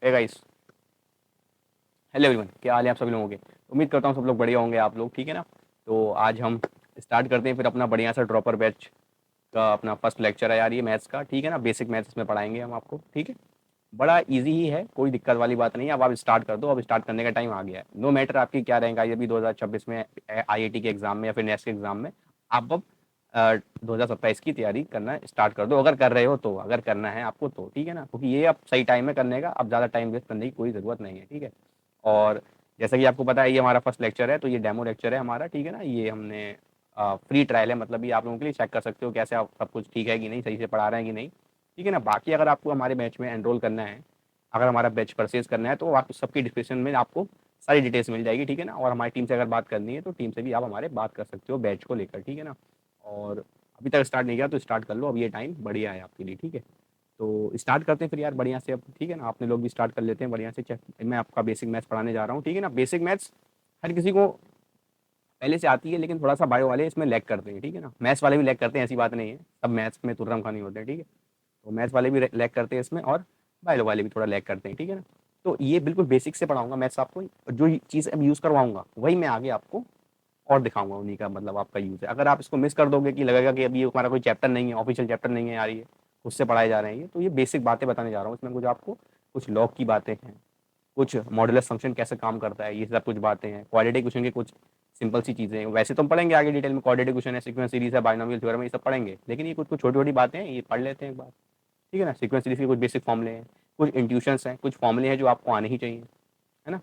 Hey guys, hello everyone, क्या हाल है आप सभी लोगों के। उम्मीद करता हूँ सब लोग बढ़िया होंगे आप लोग, ठीक है ना। तो आज हम स्टार्ट करते हैं फिर अपना बढ़िया सा ड्रॉपर बैच का अपना फर्स्ट लेक्चर है यार, ये मैथ्स का, ठीक है ना। बेसिक मैथ्स इसमें पढ़ाएंगे हम आपको, ठीक है। बड़ा इजी ही है, कोई दिक्कत वाली बात नहीं है। अब आप स्टार्ट कर दो, अब स्टार्ट करने का टाइम आ गया है। नो मैटर आपकी क्या रैंक आई अभी 2026 में आईआईटी के एग्जाम में या फिर नेक्स्ट के एग्जाम में, आप अब 2027 की तैयारी करना स्टार्ट कर दो, अगर कर रहे हो तो, अगर करना है आपको तो, ठीक है ना। क्योंकि ये अब सही टाइम है करने का, अब ज़्यादा टाइम वेस्ट करने की कोई ज़रूरत नहीं है, ठीक है। और जैसा कि आपको पता है ये हमारा फर्स्ट लेक्चर है, तो ये डेमो लेक्चर है हमारा, ठीक है ना। ये हमने फ्री ट्रायल है, मतलब ये आप लोगों के लिए चेक कर सकते हो कैसे आप सब कुछ ठीक है कि नहीं, सही से पढ़ा रहे हैं कि नहीं, ठीक है ना। बाकी अगर आपको हमारे बैच में एनरोल करना है, अगर हमारा बैच परचेज करना है, तो आप सबकी डिस्क्रिप्शन में आपको सारी डिटेल्स मिल जाएगी, ठीक है ना। और हमारी टीम से अगर बात करनी है तो टीम से भी आप हमारे बात कर सकते हो बैच को लेकर, ठीक है ना। और अभी तक स्टार्ट नहीं किया तो स्टार्ट कर लो, अब ये टाइम बढ़िया है आपके लिए, ठीक है। तो स्टार्ट करते हैं फिर यार बढ़िया से अब, ठीक है ना। आपने लोग भी स्टार्ट कर लेते हैं बढ़िया से। चेक, मैं आपका बेसिक मैथ्स पढ़ाने जा रहा हूँ, ठीक है ना। बेसिक मैथ्स हर किसी को पहले से आती है, लेकिन थोड़ा सा बायो वाले इसमें लैग करते हैं, ठीक है ना। मैथ्स वाले भी लैग करते हैं, ऐसी बात नहीं है, सब मैथ्स में तुर्रम खानी होते हैं, ठीक है। तो मैथ्स वाले भी लैग करते हैं इसमें, और बायो वाले भी थोड़ा लैग करते हैं, ठीक है ना। तो ये बिल्कुल बेसिक से पढ़ाऊंगा मैथ्स आपको, जो चीज़ अब यूज़ करवाऊंगा वही मैं आगे आपको और दिखाऊंगा, उन्हीं का मतलब आपका यूज़ है। अगर आप इसको मिस कर दोगे कि लगेगा कि अभी हमारा कोई चैप्टर नहीं है, ऑफिशियल चैप्टर नहीं है यार, ये उससे पढ़ाए जा रहे हैं, ये तो ये बेसिक बातें बताने जा रहा हूँ इसमें। कुछ आपको कुछ लॉग की बातें हैं, कुछ मॉडुलस फंक्शन कैसे काम करता है, ये सब कुछ बातें हैं। क्वाड्रेटिक क्वेश्चन की कुछ सिंपल सी चीज़ें हैं, वैसे तो हम पढ़ेंगे आगे डिटेल में। क्वाड्रेटिक क्वेश्चन है, सीक्वेंस सीरीज है, बाइनोमियल थ्योरम है, ये सब पढ़ेंगे, लेकिन ये कुछ कुछ छोटी छोटी बातें हैं, ये पढ़ लेते हैं एक बार, ठीक है ना। सीक्वेंस सीरीज के कुछ बेसिक फॉर्मूले हैं, कुछ इंट्यूशंस हैं, कुछ फॉर्मूले हैं जो आपको आने ही चाहिए, है ना।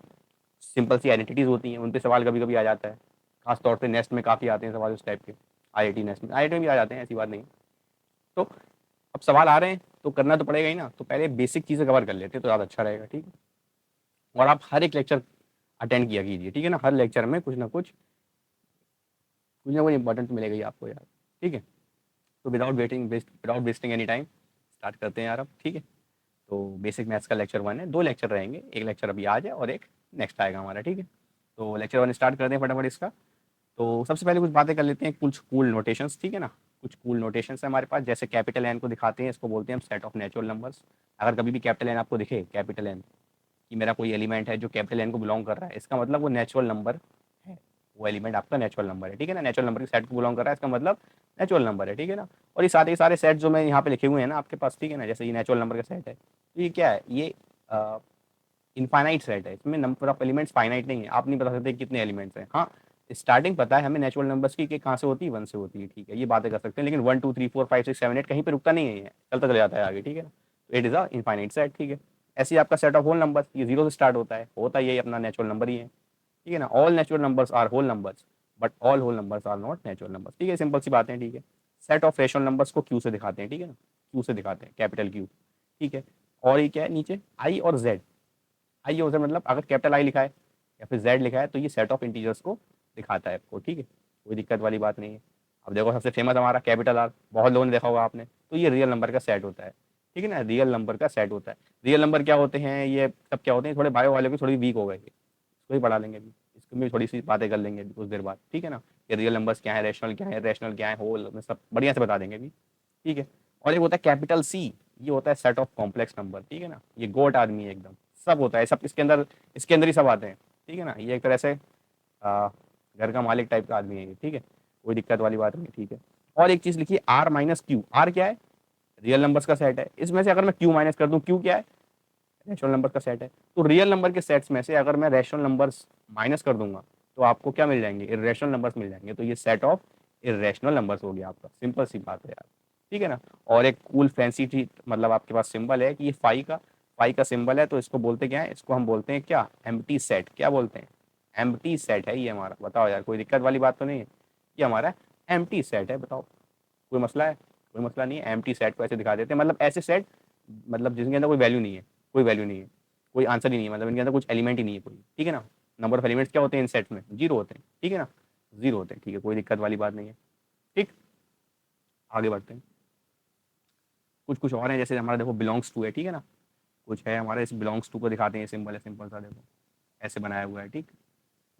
सिंपल सी आइडेंटिटीज होती हैं, उन पे सवाल कभी कभी आ जाता है, खास तौर पे नेस्ट में काफ़ी आते हैं सवाल उस टाइप के। आईआईटी नेस्ट में, आईआईटी में भी आ जाते हैं, ऐसी बात नहीं। तो अब सवाल आ रहे हैं तो करना तो पड़ेगा ही ना, तो पहले बेसिक चीज़ें कवर कर लेते हैं तो ज़्यादा अच्छा रहेगा, ठीक है। और आप हर एक लेक्चर अटेंड किया कीजिए, ठीक है ना। हर लेक्चर में कुछ ना कुछ इंपॉर्टेंट मिलेगा ही आपको यार, ठीक है। तो without wasting any time start करते हैं यार अब, ठीक है। तो बेसिक मैथ्स का लेक्चर 1 है, 2 लेक्चर रहेंगे, एक लेक्चर अभी आज है और एक नेक्स्ट आएगा हमारा, ठीक है। तो लेक्चर 1 स्टार्ट करते हैं फटाफट इसका। तो सबसे पहले कुछ बातें कर लेते हैं, कुछ कूल नोटेशंस, ठीक है ना। कुछ कूल नोटेशंस है हमारे पास, जैसे कैपिटल एन को दिखाते हैं, इसको बोलते हैं हम सेट ऑफ नेचुरल नंबर्स। अगर कभी भी कैपिटल एन आपको दिखे, कैपिटल एन, कि मेरा कोई एलिमेंट है जो कैपिटल एन को बिलोंग कर रहा है, इसका मतलब वो नेचुरल नंबर है, वो एलिमेंट आपका नेचुरल नंबर है, ठीक है ना। नेचुरल नंबर के सेट को बिलोंग कर रहा है, इसका मतलब नेचुरल नंबर है, ठीक है ना। और ये सारे सेट जो मैं यहाँ पे लिखे हुए हैं ना आपके पास, ठीक है ना, जैसे ये नेचुरल नंबर का सेट है, तो ये क्या है, ये इनफाइनाइट सेट है, इसमें नंबर ऑफ एलिमेंट्स फाइनाइट नहीं है, आप नहीं बता सकते कितने एलिमेंट्स हैं। हाँ, स्टार्टिंग पता है हमें नेचुरल नंबर्स की कि कहाँ से होती है, 1 से होती है, ठीक है, ये बातें कर सकते हैं, लेकिन 1 2 3 4 5 6 7 8 कहीं पे रुकता नहीं है, ये चलता चला जाता है आगे, ठीक है ना। तो it is a infinite set, ठीक है। ऐसे ही आपका सेट ऑफ होल नंबर, ये 0 से स्टार्ट होता है, ये अपना नेचुरल नंबर ही है, ठीक है ना। All natural numbers are whole numbers, but all whole numbers are not natural numbers, ठीक है। सिंपल सी बातें हैं, ठीक है। सेट ऑफ रेशनल नंबर्स को क्यू से दिखाते हैं, ठीक है ना, क्यू से दिखाते हैं, कैपिटल क्यू, ठीक है। और ये क्या है नीचे, आई और जेड। आई और जेड मतलब अगर कैपिटल आई लिखा है या फिर जेड लिखा है तो ये सेट ऑफ इंटीजर्स को दिखाता है आपको, ठीक है, कोई दिक्कत वाली बात नहीं है। अब देखो सबसे फेमस हमारा कैपिटल आर, बहुत लोगों ने देखा होगा आपने, तो ये रियल नंबर का सेट होता है, ठीक है ना, रियल नंबर का सेट होता है। रियल नंबर क्या होते हैं, ये सब क्या होते हैं, थोड़े बायो वाले को थोड़ी वीक हो गए, इसको ही पढ़ा लेंगे अभी, इसको भी थोड़ी सी बातें कर लेंगे अभी कुछ देर बाद, ठीक है ना। ये रियल नंबर्स क्या है, रैशनल क्या है, होल में सब बढ़िया से बता देंगे अभी, ठीक है। और एक होता है कैपिटल सी, ये होता है सेट ऑफ कॉम्प्लेक्स नंबर, ठीक है ना। ये गोट आदमी है एकदम, सब होता है, सब इसके अंदर ही सब आते हैं, ठीक है ना। ये एक तरह से घर का मालिक टाइप का आदमी है ये, ठीक है, कोई दिक्कत वाली बात नहीं, ठीक है। और एक चीज लिखिए आर माइनस क्यू, आर क्या है, रियल नंबर्स का सेट है, इसमें से अगर मैं क्यू माइनस कर दूं, क्यू क्या है, रैशनल नंबर का सेट है। तो रियल नंबर के सेट्स में से अगर मैं रैशनल नंबर्स माइनस कर दूंगा तो आपको क्या मिल जाएंगे, इरेशनल नंबर्स मिल जाएंगे, तो ये सेट ऑफ इरेशनल नंबर्स हो गया आपका, सिंपल सी बात है यार, ठीक है ना। और एक कूल फैंसी चीज मतलब आपके पास सिंबल है कि ये फाई का सिंबल है, तो इसको बोलते क्या है, इसको हम बोलते हैं क्या, एम्प्टी सेट, क्या बोलते हैं, एम्प्टी सेट है ये हमारा। बताओ यार, कोई दिक्कत वाली बात तो नहीं है, ये हमारा एम्प्टी सेट है, बताओ कोई मसला है, कोई मसला नहीं है। एम्प्टी सेट को ऐसे दिखा देते हैं, मतलब ऐसे सेट, मतलब जिसके अंदर कोई वैल्यू नहीं है, कोई वैल्यू नहीं है, कोई आंसर ही नहीं है, मतलब इनके अंदर कुछ एलिमेंट ही नहीं है कोई, ठीक है ना। नंबर ऑफ एलिमेंट्स क्या होते हैं इन सेट्स में, 0 होते हैं, ठीक है ना, 0 होते हैं, ठीक है, कोई दिक्कत वाली बात नहीं है, ठीक। आगे बढ़ते हैं, कुछ कुछ और है, जैसे हमारा देखो बिलोंग्स टू है, ठीक है ना, कुछ है हमारे, इस बिलोंग्स टू को दिखाते हैं, सिंपल है, सिंपल सा देखो ऐसे बनाया हुआ है, ठीक।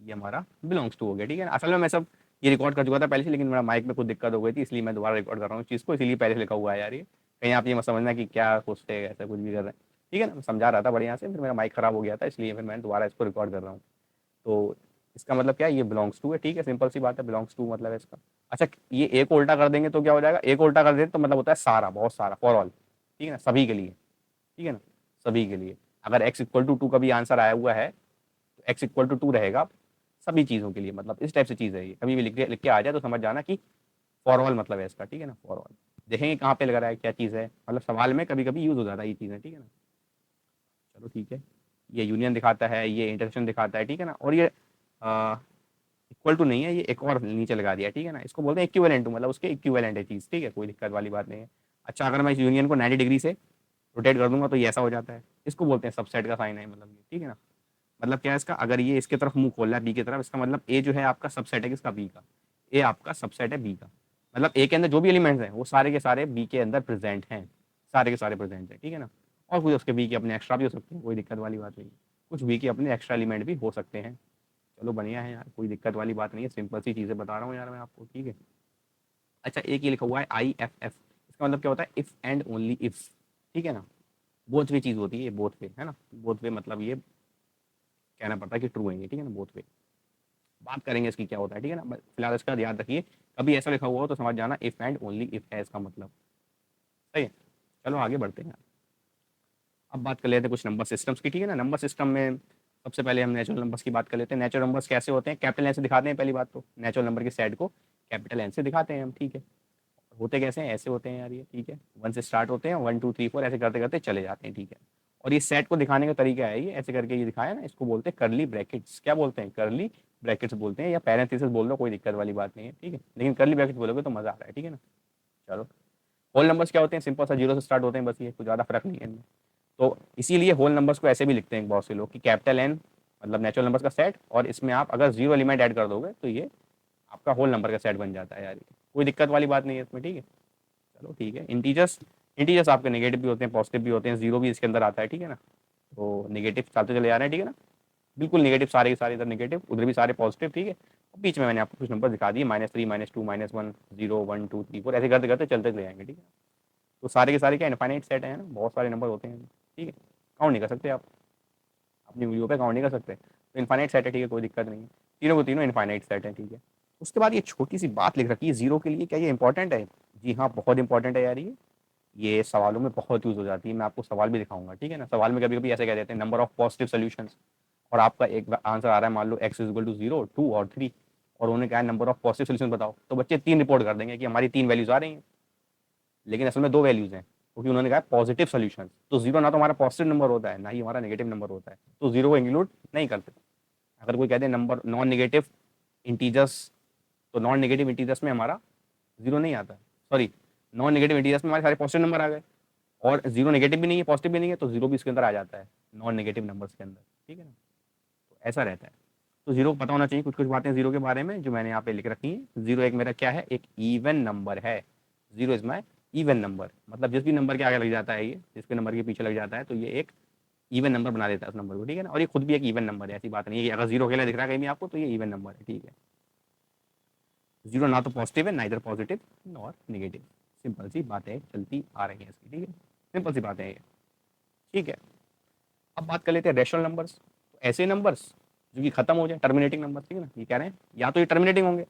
ये हमारा बिलोंग्स टू हो गया, ठीक है ना। असल में मैं सब ये रिकॉर्ड कर चुका था पहले से, लेकिन मेरा माइक में कुछ दिक्कत हो गई थी, इसलिए मैं दोबारा रिकॉर्ड कर रहा हूँ इस चीज़ को, इसलिए पहले से लिखा हुआ है यार ये, कहीं आप ये मत समझना कि क्या सोचते हैं ऐसा कुछ भी कर रहे हैं। ठीक है ना, मैं समझा रहा था बढ़िया से, फिर मेरा माइक खराब हो गया था, इसलिए फिर मैं दोबारा इसको रिकॉर्ड कर रहा हूँ। तो इसका मतलब क्या है, ये बिलोंग्स टू है, ठीक है, सिंपल सी बात है, बिलोंग्स टू मतलब है इसका। अच्छा, ये एक को उल्टा कर देंगे तो क्या हो जाएगा, एक उल्टा कर देते तो मतलब होता है सारा, बहुत सारा, फॉर ऑल, ठीक है ना, सभी के लिए, ठीक है ना, सभी के लिए। अगर x इक्वल टू टू का भी आंसर आया हुआ है तो x इक्वल टू टू रहेगा सभी चीज़ों के लिए, मतलब इस टाइप से चीज़ है ये, कभी भी लिख के आ जाए तो समझ जाना कि फॉर ऑल मतलब है इसका, ठीक है ना, फॉर ऑल। देखेंगे कहाँ पे लग रहा है, क्या चीज़ है, मतलब सवाल में कभी कभी यूज़ हो जाता है ये चीज़ें, ठीक है ना। चलो ठीक है, ये यूनियन दिखाता है, ये इंटरसेक्शन दिखाता है, ठीक है ना, और ये इक्वल टू नहीं है, ये एक और नीचे लगा दिया, ठीक है ना, इसको बोलते हैं इक्विवेलेंट टू, मतलब उसके इक्विवेलेंट है चीज़, ठीक है, कोई दिक्कत वाली बात नहीं है। अच्छा, अगर मैं इस यूनियन को 90 डिग्री से रोटेट कर दूंगा तो ये ऐसा हो जाता है, इसको बोलते हैं सबसेट का साइन है, मतलब ये, ठीक है ना। मतलब क्या है इसका, अगर ये इसके तरफ मुंह खोल रहा है बी की तरफ, इसका मतलब ए जो है आपका सबसेट है किसका, बी का। ए आपका सबसेट है बी का, मतलब ए के अंदर जो भी एलिमेंट्स हैं वो सारे के सारे बी के अंदर प्रेजेंट हैं, सारे के सारे प्रेजेंट हैं, ठीक है ना। और कुछ उसके बी के अपने एक्स्ट्रा भी हो सकते हैं, कोई दिक्कत वाली बात नहीं, कुछ बी के अपने एक्स्ट्रा एलिमेंट भी हो सकते हैं। चलो बढ़िया है यार, कोई दिक्कत वाली बात नहीं है, सिंपल सी चीज़ें बता रहा हूँ यार मैं आपको, ठीक है। अच्छा, एक ये लिखा हुआ है आई एफ एफ, इसका मतलब क्या होता है, इफ़ एंड ओनली इफ़, ठीक है ना। बोथ वे चीज़ होती है ये, बोथ वे है ना, बोथ वे मतलब ये कहना पड़ता है कि ट्रू है ये, ठीक है ना, बोथ वे। बात करेंगे इसकी क्या होता है, ठीक है ना, फिलहाल इसका याद रखिए, कभी ऐसा लिखा हुआ हो तो समझ जाना इफ़ एंड ओनली इफ़ है इसका मतलब, सही है। चलो आगे बढ़ते हैं। अब बात कर लेते हैं कुछ नंबर सिस्टम्स की, ठीक है ना। नंबर सिस्टम में सबसे पहले हम नेचुरल नंबर्स की बात कर लेते हैं। नेचुरल नंबर्स कैसे होते हैं, कैपिटल एन से दिखाते हैं, पहली बात तो नेचुरल नंबर की सेट को कैपिटल एन से दिखाते हैं हम, ठीक है। होते कैसे हैं, ऐसे होते हैं यार ये, ठीक है, वन से स्टार्ट होते हैं, 1 2 3 4 ऐसे करते करते चले जाते हैं, ठीक है। और ये सेट को दिखाने का तरीका है, ये ऐसे करके ये दिखाया ना, इसको बोलते हैं करली ब्रैकेट्स, क्या बोलते हैं, करली ब्रैकेट्स बोलते हैं, या पैरेंथेसिस बोल दो, कोई दिक्कत वाली बात नहीं है, ठीक है, लेकिन करली ब्रैकेट्स बोलोगे तो मजा आ रहा है, ठीक है ना। चलो, होल नंबर्स क्या होते हैं, सिंपल सा जीरो से स्टार्ट होते हैं, बस ये कुछ ज़्यादा फर्क नहीं है इनमें। तो इसीलिए होल नंबर्स को ऐसे भी लिखते हैं बहुत से लोग कि कैपिटल एन मतलब नेचुरल नंबर्स का सेट, और इसमें आप अगर जीरो एलिमेंट ऐड कर दोगे तो ये आपका होल नंबर का सेट बन जाता है यार, ये कोई दिक्कत वाली बात नहीं है इसमें, ठीक है। चलो ठीक है, इंटीजर्स, इंटीजर्स आपके नेगेटिव भी होते हैं, पॉजिटिव भी होते हैं, जीरो भी इसके अंदर आता है, ठीक है ना। तो नेगेटिव चलते चले जा रहे हैं, ठीक है ना, बिल्कुल नेगेटिव, सारे के सारे इधर नेगेटिव, उधर भी सारे पॉजिटिव, ठीक है। और बीच में मैंने आपको कुछ नंबर दिखा दिए, -3 -2 -1 0 1 2 3 4 ऐसे करते करते चलते चले जाएंगे, ठीक है। तो सारे के सारे क्या इनफाइनाइट सेट है ना, बहुत सारे नंबर होते हैं, ठीक है, काउंट नहीं कर सकते आप, अपनी वीडियो पे काउंट नहीं कर सकते, तो इनफाइनाइट सेट है, ठीक है, कोई दिक्कत नहीं है, तीनों को तीनों इनफाइनाइट सेट है, ठीक है। उसके बाद ये छोटी सी बात लिख रखी है जीरो के लिए, क्या ये इंपॉर्टेंट है, जी हाँ बहुत इंपॉर्टेंट है यार ये सवालों में बहुत यूज हो जाती है, मैं आपको सवाल भी दिखाऊंगा, ठीक है ना। सवाल में कभी कभी ऐसे कह देते हैं नंबर ऑफ पॉजिटिव सोल्यूशंस, और आपका एक आंसर आ रहा है मान लो x इक्वल टू 0 2 और 3, और उन्होंने कहा नंबर ऑफ पॉजिटिव सोल्यूशन बताओ, तो बच्चे 3 रिपोर्ट कर देंगे कि हमारी 3 वैल्यूज आ रही हैं, लेकिन असल में 2 वैल्यूज हैं, क्योंकि उन्होंने कहा पॉजिटिव सोल्यूशन, तो जीरो ना तो हमारा पॉजिटिव नंबर होता है ना ही हमारा नेगेटिव नंबर होता है, तो जीरो को इंक्लूड नहीं करते। अगर कोई कहते हैं नंबर नॉन नेगेटिव इंटीजर्स, तो नॉन नेगेटिव इंटीजर्स में हमारा जीरो नहीं आता, सॉरी, नॉन नेगेटिव इंटीजर्स में हमारे सारे पॉजिटिव नंबर आ गए, और जीरो नेगेटिव भी नहीं है पॉजिटिव भी नहीं है, तो जीरो भी इसके अंदर आ जाता है नॉन नेगेटिव नंबर्स के अंदर, ठीक है ना। तो ऐसा रहता है, तो जीरो को पता होना चाहिए कुछ कुछ बातें जीरो के बारे में जो मैंने यहाँ पे लिख रखी है। जीरो एक मेरा क्या है, एक इवन नंबर है, zero is my even number, मतलब जिस भी नंबर के आगे लग जाता है ये, जिसके नंबर के पीछे लग जाता है, तो ये एक इवन नंबर बना देता है उस नंबर को, ठीक है ना। और ये खुद भी एक इवन नंबर है, ऐसी बात नहीं है कि अगर जीरो अकेला दिख रहा है कहीं भी आपको तो ये इवन नंबर है, ठीक है। जीरो ना तो पॉजिटिव है, ना इधर पॉजिटिव नॉर नेगेटिव, सिंपल सी बातें चलती आ रही हैं इसकी, ठीक है, सिंपल सी बातें हैं ये, ठीक है। अब बात कर लेते हैं रेशनल नंबर्स, तो ऐसे नंबर्स जो कि खत्म हो जाए, टर्मिनेटिंग नंबर, ठीक है ना, ये कह रहे हैं या तो ये टर्मिनेटिंग होंगे,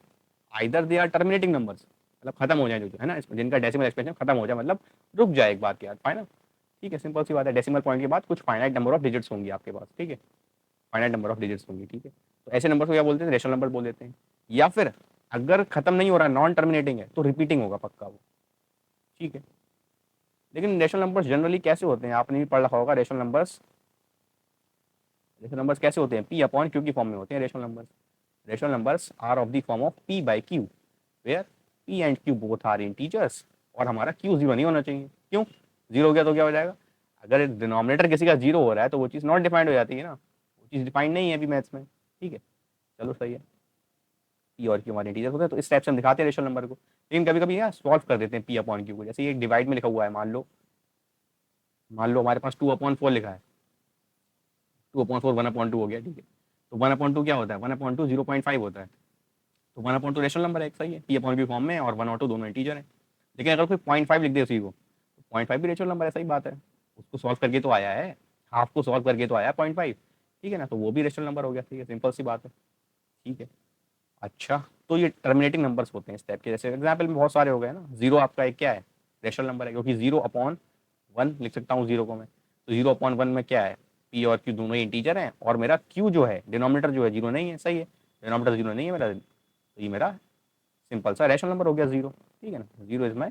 either they are terminating numbers, मतलब खत्म हो जाए जो है ना, जिनका डेसिमल एक्सपेंशन खत्म हो जाए, मतलब रुक जाए एक बात के बाद, फाइनल, ठीक है, सिंपल सी बात है, डेसिमल पॉइंट के बाद कुछ फाइनाइट नंबर ऑफ डिजिट्स होंगी आपके पास, ठीक है, फाइनाइट नंबर ऑफ डिजिट्स होंगी, ठीक है। तो ऐसे नंबर को क्या बोलते हैं, रेशनल नंबर बोल देते हैं। या फिर अगर खत्म नहीं हो रहा, नॉन टर्मिनेटिंग है, तो रिपीटिंग होगा पक्का वो, ठीक है। लेकिन रेशनल नंबर्स जनरली कैसे होते हैं, आपने भी पढ़ रखा होगा, रेशनल नंबर्स, रेशनल नंबर्स कैसे होते हैं, पी अपॉन क्यू की फॉर्म में होते हैं rational numbers. Rational numbers are of the form of P by Q, where P and Q both are integers, और हमारा क्यू जीरो नहीं होना चाहिए, क्यों, जीरो हो गया तो क्या हो जाएगा, अगर डिनोमिनेटर किसी का जीरो हो रहा है तो वो चीज़ नॉट डिफाइंड हो जाती है ना, वो चीज़ डिफाइंड नहीं है अभी मैथ्स में, ठीक है। चलो सही है, पी और क्यू हमारे इंटीजर्स होते हैं, तो इस टाइप से हम दिखाते हैं रेशनल नंबर को, लेकिन कभी कभी यहाँ सॉल्व कर देते हैं पी अपॉन क्यू को, जैसे ये डिवाइड में लिखा हुआ है, मान लो हमारे पास 2/4 लिखा है, 2/4 1/2 हो गया, ठीक है। तो 1/2 क्या होता है, 1/2 0.5 होता है, तो 1/2 रेशनल नंबर है, सही है, पी अपॉन क्यू फॉर्म में, और 1 और 2 दोनों इंटीजर है। लेकिन अगर कोई 0.5 लिख दे उसी को, तो 0.5 भी रेशनल नंबर है, सही बात है। उसको सॉल्व करके तो आया है, हाफ को सॉल्व करके तो आया है 0.5, ठीक है ना, तो वो भी रेशनल नंबर हो गया, ठीक है, सिंपल सी बात है, ठीक है। अच्छा, तो ये टर्मिनेटिंग नंबर्स होते हैं इस टाइप के, जैसे एग्जाम्पल में बहुत सारे हो गए ना, जीरो आपका एक क्या है, रेशनल नंबर है, क्योंकि जीरो अपॉन वन लिख सकता हूँ जीरो को मैं, तो जीरो अपॉन वन में क्या है, पी और क्यू दोनों ही इंटीजर हैं, और मेरा क्यू जो है डिनोमिनेटर जो है जीरो नहीं है, सही है, डिनोमिनेटर जीरो नहीं है मेरा, तो ये मेरा सिंपल सा रैशनल नंबर हो गया जीरो, ठीक है ना, zero is my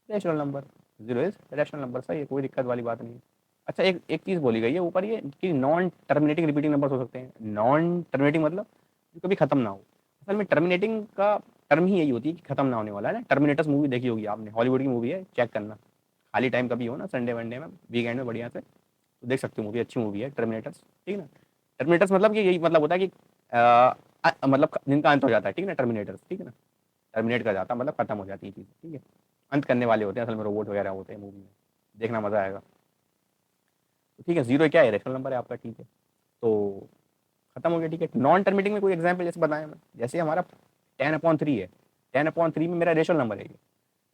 rational number, zero is rational number, सही है, कोई दिक्कत वाली बात नहीं है। अच्छा, एक एक चीज़ बोली गई है ऊपर, ये कि नॉन टर्मिनेटिंग रिपीटिंग नंबर हो सकते हैं, नॉन टर्मिनेटिंग मतलब जो कभी खत्म ना हो, असल में टर्मिनेटिंग का टर्म ही यही होती है कि खत्म ना होने वाला है ना। टर्मिनेटर्स मूवी देखी होगी आपने, हॉलीवुड की मूवी है, चेक करना, खाली टाइम कभी हो ना, संडे वनडे में, वीकेंड में बढ़िया से, तो देख सकते हो मूवी, अच्छी मूवी है टर्मिनेटर्स, ठीक है ना। टर्मिनेटर्स मतलब कि यही मतलब होता है कि मतलब जिनका अंत हो जाता है, ठीक है ना, टर्मिनेटर्स, ठीक है ना, टर्मिनेट कर जाता है मतलब खत्म हो जाती है चीज़, ठीक है, अंत करने वाले होते हैं असल में, रोबोट वगैरह होते हैं मूवी में, देखना मजा आएगा। तो ठीक है, जीरो क्या है, रेशनल नंबर है आपका, ठीक है, तो खत्म हो गया, ठीक है। नॉन टर्मिनेटिंग में कोई एग्जाम्पल जैसे बताया मैं, जैसे हमारा 10/3 है, 10/3 में मेरा रेशनल नंबर है ये,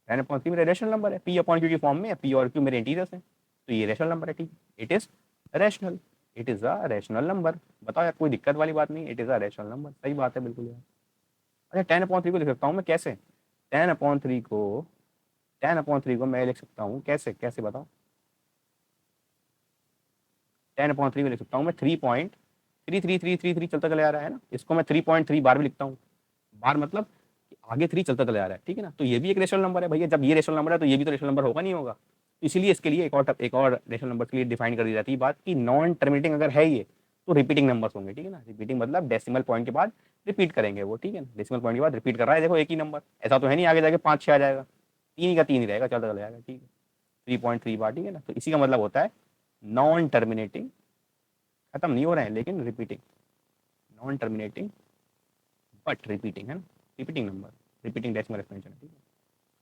10/3 मेरा रेशनल नंबर है, पी अपॉन क्यू की फॉर्म में है, पी और क्यू मेरे इंटीजर्स हैं, तो ये रेशनल नंबर है, ठीक है, it is rational, it is a rational number, बताओ यार, कोई दिक्कत वाली बात नहीं, it is a rational number, सही बात है बिल्कुल यार। अच्छा, 10/3 को लिख सकता हूँ मैं कैसे, 10/3 को 10/3 को मैं लिख सकता हूँ कैसे, कैसे बताओ, 10/3 को लिख सकता हूँ मैं 3.33333 चलता चला आ रहा है ना, इसको मैं 3.3 बार भी लिखता हूँ, बार मतलब कि आगे 3 चलता चला आ रहा है, ठीक है ना, तो ये भी एक रेशनल नंबर है भैया, जब ये रेशनल नंबर है तो ये भी तो रेशनल नंबर होगा नहीं होगा, तो इसीलिए इसके लिए एक और रेशनल नंबर के लिए डिफाइन कर दी जाती है बात कि नॉन टर्मिनेटिंग अगर है ये, तो रिपीटिंग नंबर्स होंगे, ठीक है ना, रिपीटिंग मतलब डेसिमल पॉइंट के बाद रिपीट करेंगे वो, ठीक है ना, डेसिमल पॉइंट के बाद रिपीट कर रहा है, देखो एक ही नंबर, ऐसा तो है नहीं आगे जाके 5 6 आ जाएगा, तीन ही का तीन ही रहेगा, चलता चला जाएगा, ठीक है, 3.3 बार, ठीक है ना, तो इसी का मतलब होता है नॉन टर्मिनेटिंग, खत्म नहीं हो रहे हैं लेकिन repeating, non terminating but repeating, है ना, repeating number, repeating decimal expansion, ठीक है,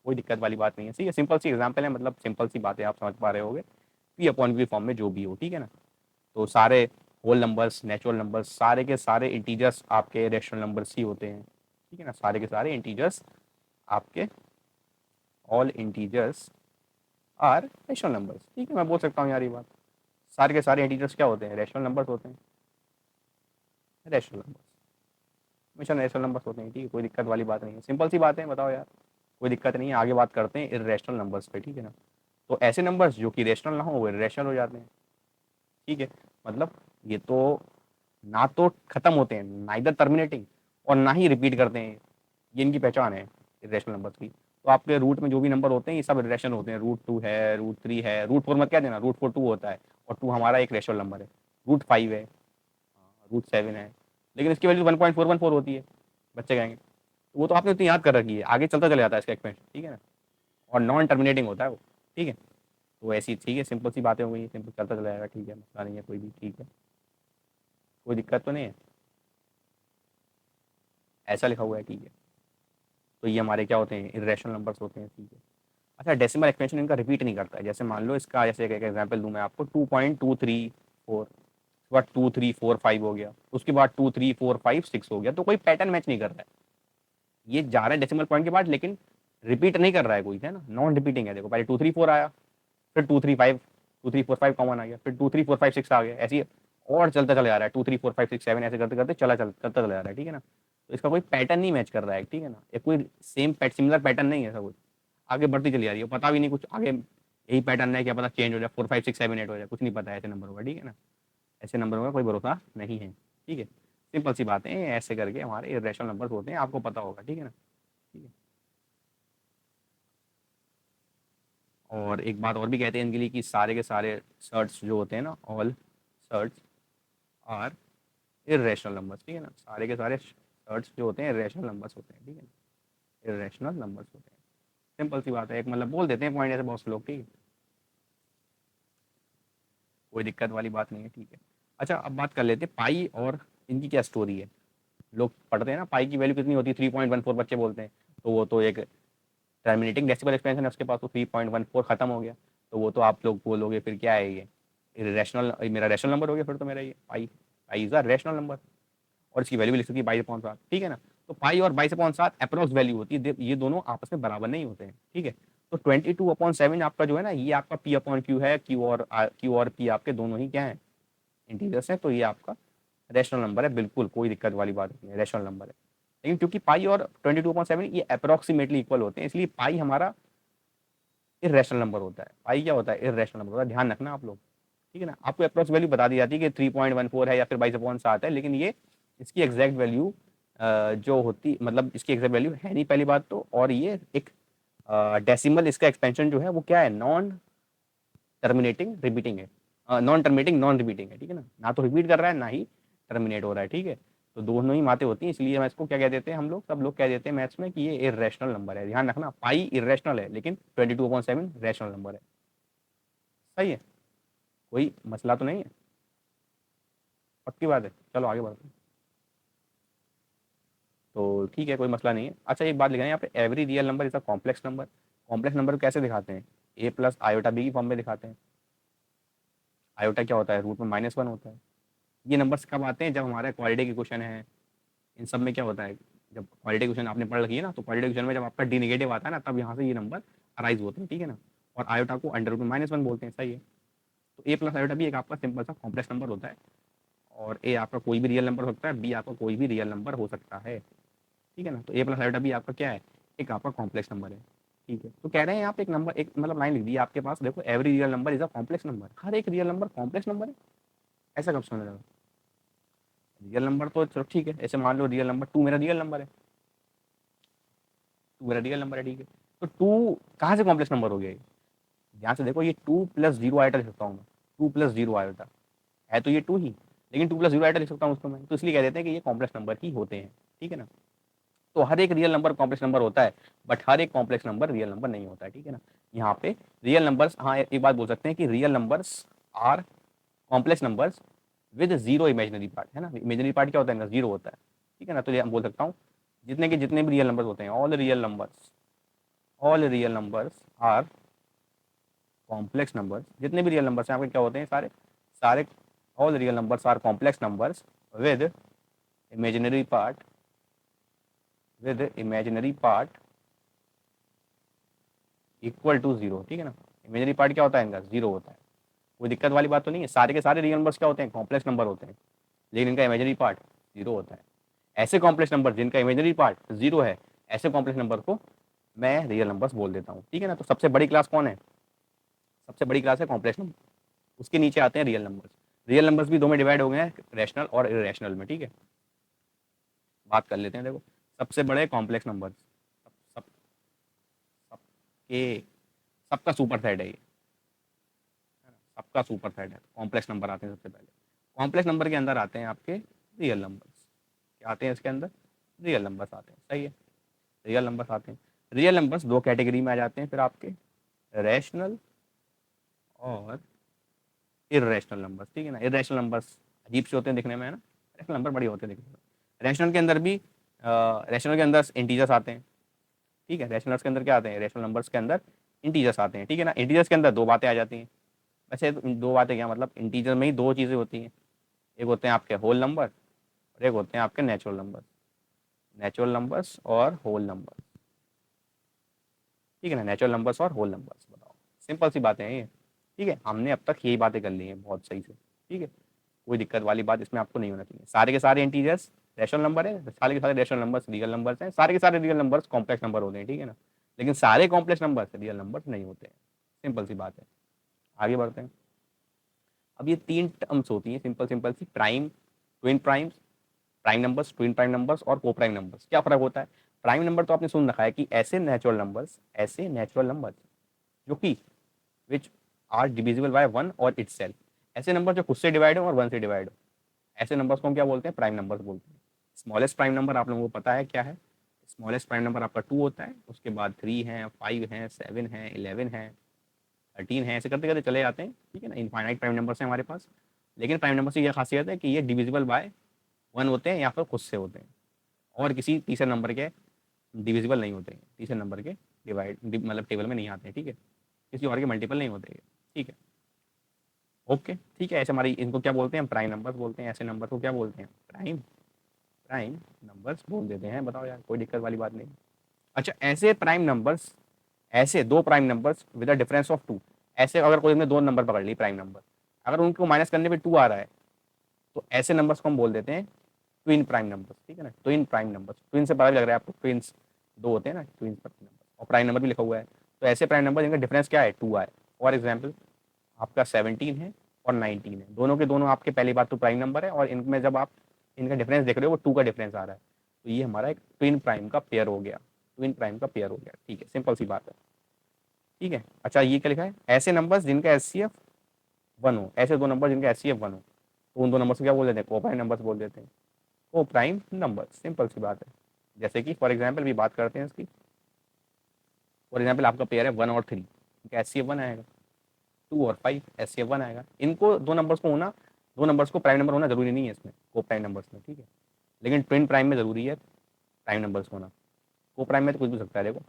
कोई दिक्कत वाली बात नहीं है, सही है, सिंपल सी एग्जांपल है, मतलब सिंपल सी बातें आप समझ पा रहे होगे, पी अपॉन क्यू फॉर्म में जो भी हो, ठीक है ना, तो सारे होल नंबर्स, नेचुरल नंबर्स, सारे के सारे इंटीजर्स आपके रेशनल नंबर्स ही होते हैं, ठीक है ना, सारे के सारे इंटीजर्स आपके, all integers are rational numbers, ठीक है, मैं बोल सकता हूँ यार ये बात, सारे के सारे इंटीजर्स क्या होते हैं, रेशनल नंबर्स होते हैं, रेशनल नंबर्स हमेशा रेशनल नंबर्स होते हैं, ठीक है, कोई दिक्कत वाली बात नहीं है, सिंपल सी बात है, बताओ यार, कोई दिक्कत नहीं है, आगे बात करते हैं इर्रेशनल नंबर्स पे, ठीक है ना, तो ऐसे नंबर्स जो कि रेशनल ना हो वो इर्रेशनल हो जाते हैं, ठीक है, मतलब ये तो ना तो खत्म होते हैं, नाइदर टर्मिनेटिंग और ना ही रिपीट करते हैं, ये इनकी पहचान है इर्रेशनल नंबर्स की, तो आपके रूट में जो भी नंबर होते हैं ये सब इर्रेशनल होते हैं, रूट 2 है, रूट 3 है, रूट 4 मत क्या देना, रूट 4 2 होता है, और 2 हमारा एक रेशनल नंबर है, रूट 5 है, रूट 7 है, लेकिन इसकी वैल्यू 1.414 होती है, बच्चे कहेंगे, तो वो तो आपने उतनी याद कर रखी है, आगे चलता चला जाता है इसका एक्सपेंशन, ठीक है ना, और नॉन टर्मिनेटिंग होता है वो, ठीक है, तो ऐसी, ठीक है, सिंपल सी बातें हो गई, सिंपल चलता चला जाएगा, ठीक है, मसला नहीं है कोई भी, ठीक है, कोई दिक्कत तो नहीं है, ऐसा लिखा हुआ है, ठीक है, तो ये हमारे क्या होते हैं, इरेशनल नंबर्स होते हैं, ठीक है। अच्छा, डेसिमल एक्सपेंशन इनका रिपीट नहीं करता है, जैसे मान लो इसका, जैसे एक एग्जाम्पल दूं मैं आपको, 2.234, उसके बाद 2 3 4 5 हो गया, उसके बाद 2 3 4 5 6 हो गया, तो कोई पैटर्न मैच नहीं कर रहा है, ये जा रहा है डेसिमल पॉइंट के बाद, लेकिन रिपीट नहीं कर रहा है कोई, है ना, नॉन रिपीटिंग है, देखो पहले 2 3 4 आया, फिर 2 3 5, 2 3 4 5 कॉमन आ गया, फिर 2 3 4 5 6 आ गया, ऐसे ही और चलता चला जा रहा है, 2 3 4 5 6 7 ऐसे करते करते चलता चला जा रहा है, ठीक है ना, तो इसका कोई पैटर्न नहीं मैच कर रहा है, ठीक है ना, ये कोई सिमिलर पैटर्न नहीं है ऐसा कुछ, आगे बढ़ती चली जा रही है, पता भी नहीं कुछ आगे, यही पैटर्न है, क्या पता चेंज हो जाए, 4 5 6 7 8 हो जाए, कुछ नहीं पता है ऐसे नंबर होगा, ठीक है ना, ऐसे नंबरों का कोई भरोसा नहीं है, ठीक है, सिंपल सी बातें हैं, ऐसे करके हमारे इरेशनल नंबर्स होते हैं, आपको पता होगा, ठीक है ना, ठीक है। और एक बात और भी कहते हैं इनके लिए कि सारे के सारे सर्ट्स जो होते हैं ना, all surds are irrational numbers, ठीक है ना, सारे के सारे सर्ट्स जो होते हैं इरेशनल नंबर्स होते हैं, ठीक है ना, इरेशनल नंबर्स होते हैं, सिंपल सी बात है, एक मतलब बोल देते हैं पॉइंट ऐसे बहुत से लोग, ठीक है, कोई दिक्कत वाली बात नहीं है, ठीक है। अच्छा, अब बात कर लेते हैं पाई और इनकी क्या स्टोरी है, लोग पढ़ते हैं ना पाई की वैल्यू कितनी होती है, 3.14 बच्चे बोलते हैं, तो वो तो एक टर्मिनेटिंग डेसिमल एक्सपेंशन है उसके पास, तो 3.14 खत्म हो गया, तो वो तो आप लोग बोलोगे फिर क्या है ये, रैशनल, मेरा रैशनल नंबर हो गया फिर तो मेरा ये pi, pi is a rational number, और इसकी वैल्यू भी लिख सकती है 22/7, ठीक है ना, तो पाई और 22/7 अप्रोक्स वैल्यू होती है, ये दोनों आपस में बराबर नहीं होते हैं, ठीक है, तो 22/7 आपका जो है ना, ये आपका P अपॉन Q है। Q और P आपके दोनों ही क्या है, इंटीजर्स हैं। तो ये आपका रैशनल नंबर है, बिल्कुल कोई दिक्कत वाली बात नहीं है, रैशनल नंबर है। लेकिन क्योंकि पाई और 22/7 ये अप्रोक्सीमेटली इक्वल होते हैं, इसलिए पाई हमारा इरेशनल नंबर होता है। पाई क्या होता है, इरेशनल नंबर होता है, ध्यान रखना आप लोग, ठीक है ना। आपको अप्रोक्स वैल्यू बता दी जाती है कि 3.14 है या फिर 22/7 है, लेकिन ये इसकी एग्जैक्ट वैल्यू जो होती, मतलब इसकी एग्जैक्ट वैल्यू है नहीं पहली बात तो। और ये एक डेसिमल, इसका एक्सपेंशन जो है वो क्या है, नॉन टर्मिनेटिंग रिपीटिंग है, नॉन टर्मिनेटिंग नॉन रिपीटिंग है, ठीक है ना। ना तो रिपीट कर रहा है ना ही टर्मिनेट हो रहा है, ठीक है। तो दोनों ही बातें होती हैं, इसलिए हम इसको क्या कह देते हैं, हम लोग सब लोग कह देते हैं मैथ्स में कि ये इरेशनल नंबर है। ध्यान रखना, पाई इरेशनल है लेकिन 22/7 रैशनल नंबर है। सही है, कोई मसला तो नहीं है, पक्की बात है। चलो आगे बढ़ते हैं। तो ठीक है, कोई मसला नहीं है। अच्छा एक बात लिखना है यहाँ पे, every real number is a complex number. Complex number को कैसे दिखाते हैं, ए प्लस आयोटा बी की फॉर्म में दिखाते हैं। आयोटा क्या होता है, रूट में -1 होता है। ये नंबर्स कब आते हैं, जब हमारे क्वालिटी के क्वेश्चन है। इन सब में क्या होता है, जब क्वालिटी क्वेश्चन आपने पढ़ रखी है ना, तो क्वालिटी क्वेश्चन में जब आपका डी नेगेटिव आता है ना, तब यहाँ से ये नंबर अराइज होते हैं, ठीक है ना। और आयोटा को अंडर रूट में -1 बोलते हैं, सही है। तो ए प्लस आयोटा भी एक आपका सिंपल सा कॉम्प्लेक्स नंबर होता है। और ए आपका कोई भी रियल नंबर हो सकता है, बी आपका कोई भी रियल नंबर हो सकता है, ठीक है ना। तो ए प्लस आयोटा बी आपका क्या है, एक आपका कॉम्प्लेक्स नंबर है, ठीक है। तो कह रहे हैं यहाँ पे एक नंबर, एक मतलब लाइन लिख दी आपके पास, देखो every real number is a complex number. हर एक रियल नंबर कॉम्प्लेक्स नंबर है, ऐसा कब समझ लगा। रियल नंबर तो चलो ठीक है, ऐसे मान लो रियल नंबर 2 मेरा रियल नंबर है, 2 मेरा रियल नंबर है, ठीक है। तो 2 कहाँ से कॉम्प्लेक्स नंबर हो गया, ध्यान से देखो, ये 2+0 आयोटा लिख सकता हूँ मैं, 2+0 आयोटा है तो ये 2 ही, लेकिन 2+0 आयोटा लिख सकता हूँ उसको मैं, तो इसलिए कह देते हैं कि ये कॉम्प्लेक्स नंबर ही होते हैं, ठीक है ना। तो हर एक रियल नंबर कॉम्प्लेक्स नंबर होता है, बट हर एक कॉम्प्लेक्स नंबर रियल नंबर नहीं होता है, ठीक है ना। यहाँ पे रियल नंबर्स, हाँ एक बात बोल सकते हैं कि real numbers are complex numbers with zero imaginary part, है ना। इमेजिनरी पार्ट क्या होता है, जीरो होता है, ठीक है ना। तो ये हम बोल सकता हूँ जितने के जितने भी रियल नंबर्स होते हैं, all real numbers are complex numbers. जितने भी रियल नंबर्स हैं आपके क्या होते हैं, सारे सारे all real numbers are complex numbers with imaginary part equal to zero, ठीक है ना। इमेजिनरी पार्ट क्या होता है इनका, जीरो होता है। कोई दिक्कत वाली बात तो नहीं है, सारे के सारे रियल नंबर्स क्या होते हैं, कॉम्प्लेक्स नंबर होते हैं, लेकिन इनका इमेजिनरी पार्ट जीरो होता है। ऐसे कॉम्प्लेक्स नंबर जिनका इमेजिनरी पार्ट जीरो है, ऐसे कॉम्प्लेक्स नंबर को मैं रियल नंबर्स बोल देता हूँ, ठीक है ना। तो सबसे बड़ी क्लास कौन है, सबसे बड़ी क्लास है कॉम्प्लेक्स नंबर, उसके नीचे आते हैं रियल नंबर्स। रियल नंबर्स भी दो में डिवाइड हो गए हैं, रैशनल और इरेशनल में, ठीक है। बात कर लेते हैं, देखो सबसे बड़े कॉम्प्लेक्स नंबर्स, सब सबके सबका सुपर सेट है ये, सबका सुपर सेट है। कॉम्प्लेक्स नंबर आते हैं सबसे पहले, कॉम्प्लेक्स नंबर के अंदर आते हैं आपके रियल नंबर्स। क्या आते हैं इसके अंदर, रियल नंबर्स आते हैं, सही है, रियल नंबर्स आते हैं। रियल नंबर्स दो कैटेगरी में आ जाते हैं फिर आपके, रैशनल और इरेशनल नंबर्स, ठीक है ना। इरेशनल नंबर्स अजीब से होते हैं दिखने में, है ना। रैशनल नंबर बड़े होते हैं दिखने में। रैशनल के अंदर भी रैशनल के अंदर इंटीजर्स आते हैं, ठीक है। रैशनल्स के अंदर क्या आते हैं, रैशनल नंबर्स के अंदर इंटीजर्स आते हैं, ठीक है ना। इंटीजर्स के अंदर दो बातें आ जाती हैं, वैसे दो बातें क्या मतलब, इंटीजर में ही दो चीज़ें होती हैं, एक होते हैं आपके होल नंबर और एक होते हैं आपके नेचुरल नंबर, नेचुरल नंबर्स और होल नंबर, ठीक है ना। नेचुरल नंबर्स और होल नंबर्स, बताओ सिंपल सी बातें हैं ये, ठीक है। हमने अब तक यही बातें कर ली हैं बहुत सही से, ठीक है। कोई दिक्कत वाली बात इसमें आपको नहीं होना चाहिए। सारे के सारे इंटीजर्स रैशनल नंबर है, सारे के सारे रैशनल नंबर्स रियल नंबर्स हैं, सारे के सारे रियल नंबर्स कॉम्प्लेक्स नंबर होते हैं, ठीक है ना। लेकिन सारे कॉम्प्लेक्स नंबर्स रियल नंबर्स नहीं होते हैं, सिंपल सी बात है। आगे बढ़ते हैं। अब ये तीन टर्म्स होती हैं सिंपल सिंपल सी, prime, twin primes, prime numbers, twin prime numbers और को प्राइम नंबर्स। क्या फर्क होता है, प्राइम नंबर तो आपने सुन रखा है कि ऐसे नेचुरल नंबर्स जो कि which are divisible by one और इटसेल्फ, ऐसे नंबर जो खुद से डिवाइड हो और वन से डिवाइड हो, ऐसे नंबर्स को हम क्या बोलते हैं, प्राइम नंबर्स बोलते हैं। स्मॉलेस्ट प्राइम नंबर आप लोगों को पता है क्या है, स्मॉलेस्ट प्राइम नंबर आपका 2 होता है, उसके बाद 3 है, 5 है, 7 है, 11 है, 13 है, ऐसे करते करते चले जाते हैं, ठीक है ना। इनफाइनाइट प्राइम नंबर्स हैं हमारे पास। लेकिन प्राइम नंबर की यह खासियत है कि ये डिविजिबल बाय वन होते हैं या फिर खुद से होते हैं, और किसी तीसरे नंबर के डिविजिबल नहीं होते हैं, तीसरे नंबर के मतलब टेबल में नहीं आते हैं, ठीक है। किसी और के मल्टीपल नहीं होते, ठीक है। ओके ठीक है, ऐसे हमारी इनको क्या बोलते हैं, प्राइम नंबर्स बोलते हैं। ऐसे नंबर को क्या बोलते हैं, प्राइम प्राइम नंबर्स बोल देते हैं। बताओ यार, कोई दिक्कत वाली बात नहीं। अच्छा, ऐसे दो prime numbers with a difference of 2, ऐसे अगर कोई ने दो नंबर पकड़ ली प्राइम नंबर, अगर उनको माइनस करने पे 2 आ रहा है तो ऐसे नंबर्स को हम बोल देते हैं ट्विन प्राइम नंबर्स, ठीक है ना, ट्विन प्राइम नंबर्स, ट्विन से पता भी लग रहा है आपको, ट्विन्स दो होते हैं ना, ट्विन प्राइम नंबर, और प्राइम नंबर भी लिखा हुआ है, तो ऐसे प्राइम नंबर जिनका डिफरेंस क्या है 2 आए, फॉर एग्जाम्पल आपका 17 है और 19 है, दोनों के दोनों आपके पहली बात तो प्राइम नंबर है, और इनमें जब आप इनका डिफरेंस देख रहे हो वो 2 का डिफरेंस आ रहा है, तो ये हमारा एक ट्विन प्राइम का पेयर हो गया, ट्विन प्राइम का पेयर हो गया, ठीक है, सिंपल सी बात है, ठीक है। अच्छा ये क्या लिखा है, ऐसे नंबर्स जिनका एचसीएफ 1 हो, ऐसे दो नंबर जिनका एचसीएफ 1 हो, तो उन दो नंबर्स को क्या बोल देते हैं, को प्राइम नंबर्स बोल देते हैं, को प्राइम नंबर, सिंपल सी बात है। जैसे कि फॉर एग्जाम्पल भी बात करते हैं इसकी, फॉर एग्जाम्पल आपका पेयर है 1 और 3, इनका एचसीएफ 1 आएगा, 2 और 5 एचसीएफ 1 आएगा, इनको दो नंबर्स को होना, दो नंबर्स को प्राइम नंबर होना जरूरी नहीं है इसमें, को प्राइम नंबर्स में, ठीक है, लेकिन ट्विन प्राइम में जरूरी है प्राइम नंबर्स होना, को प्राइम में तो कुछ भी सकता है, देखो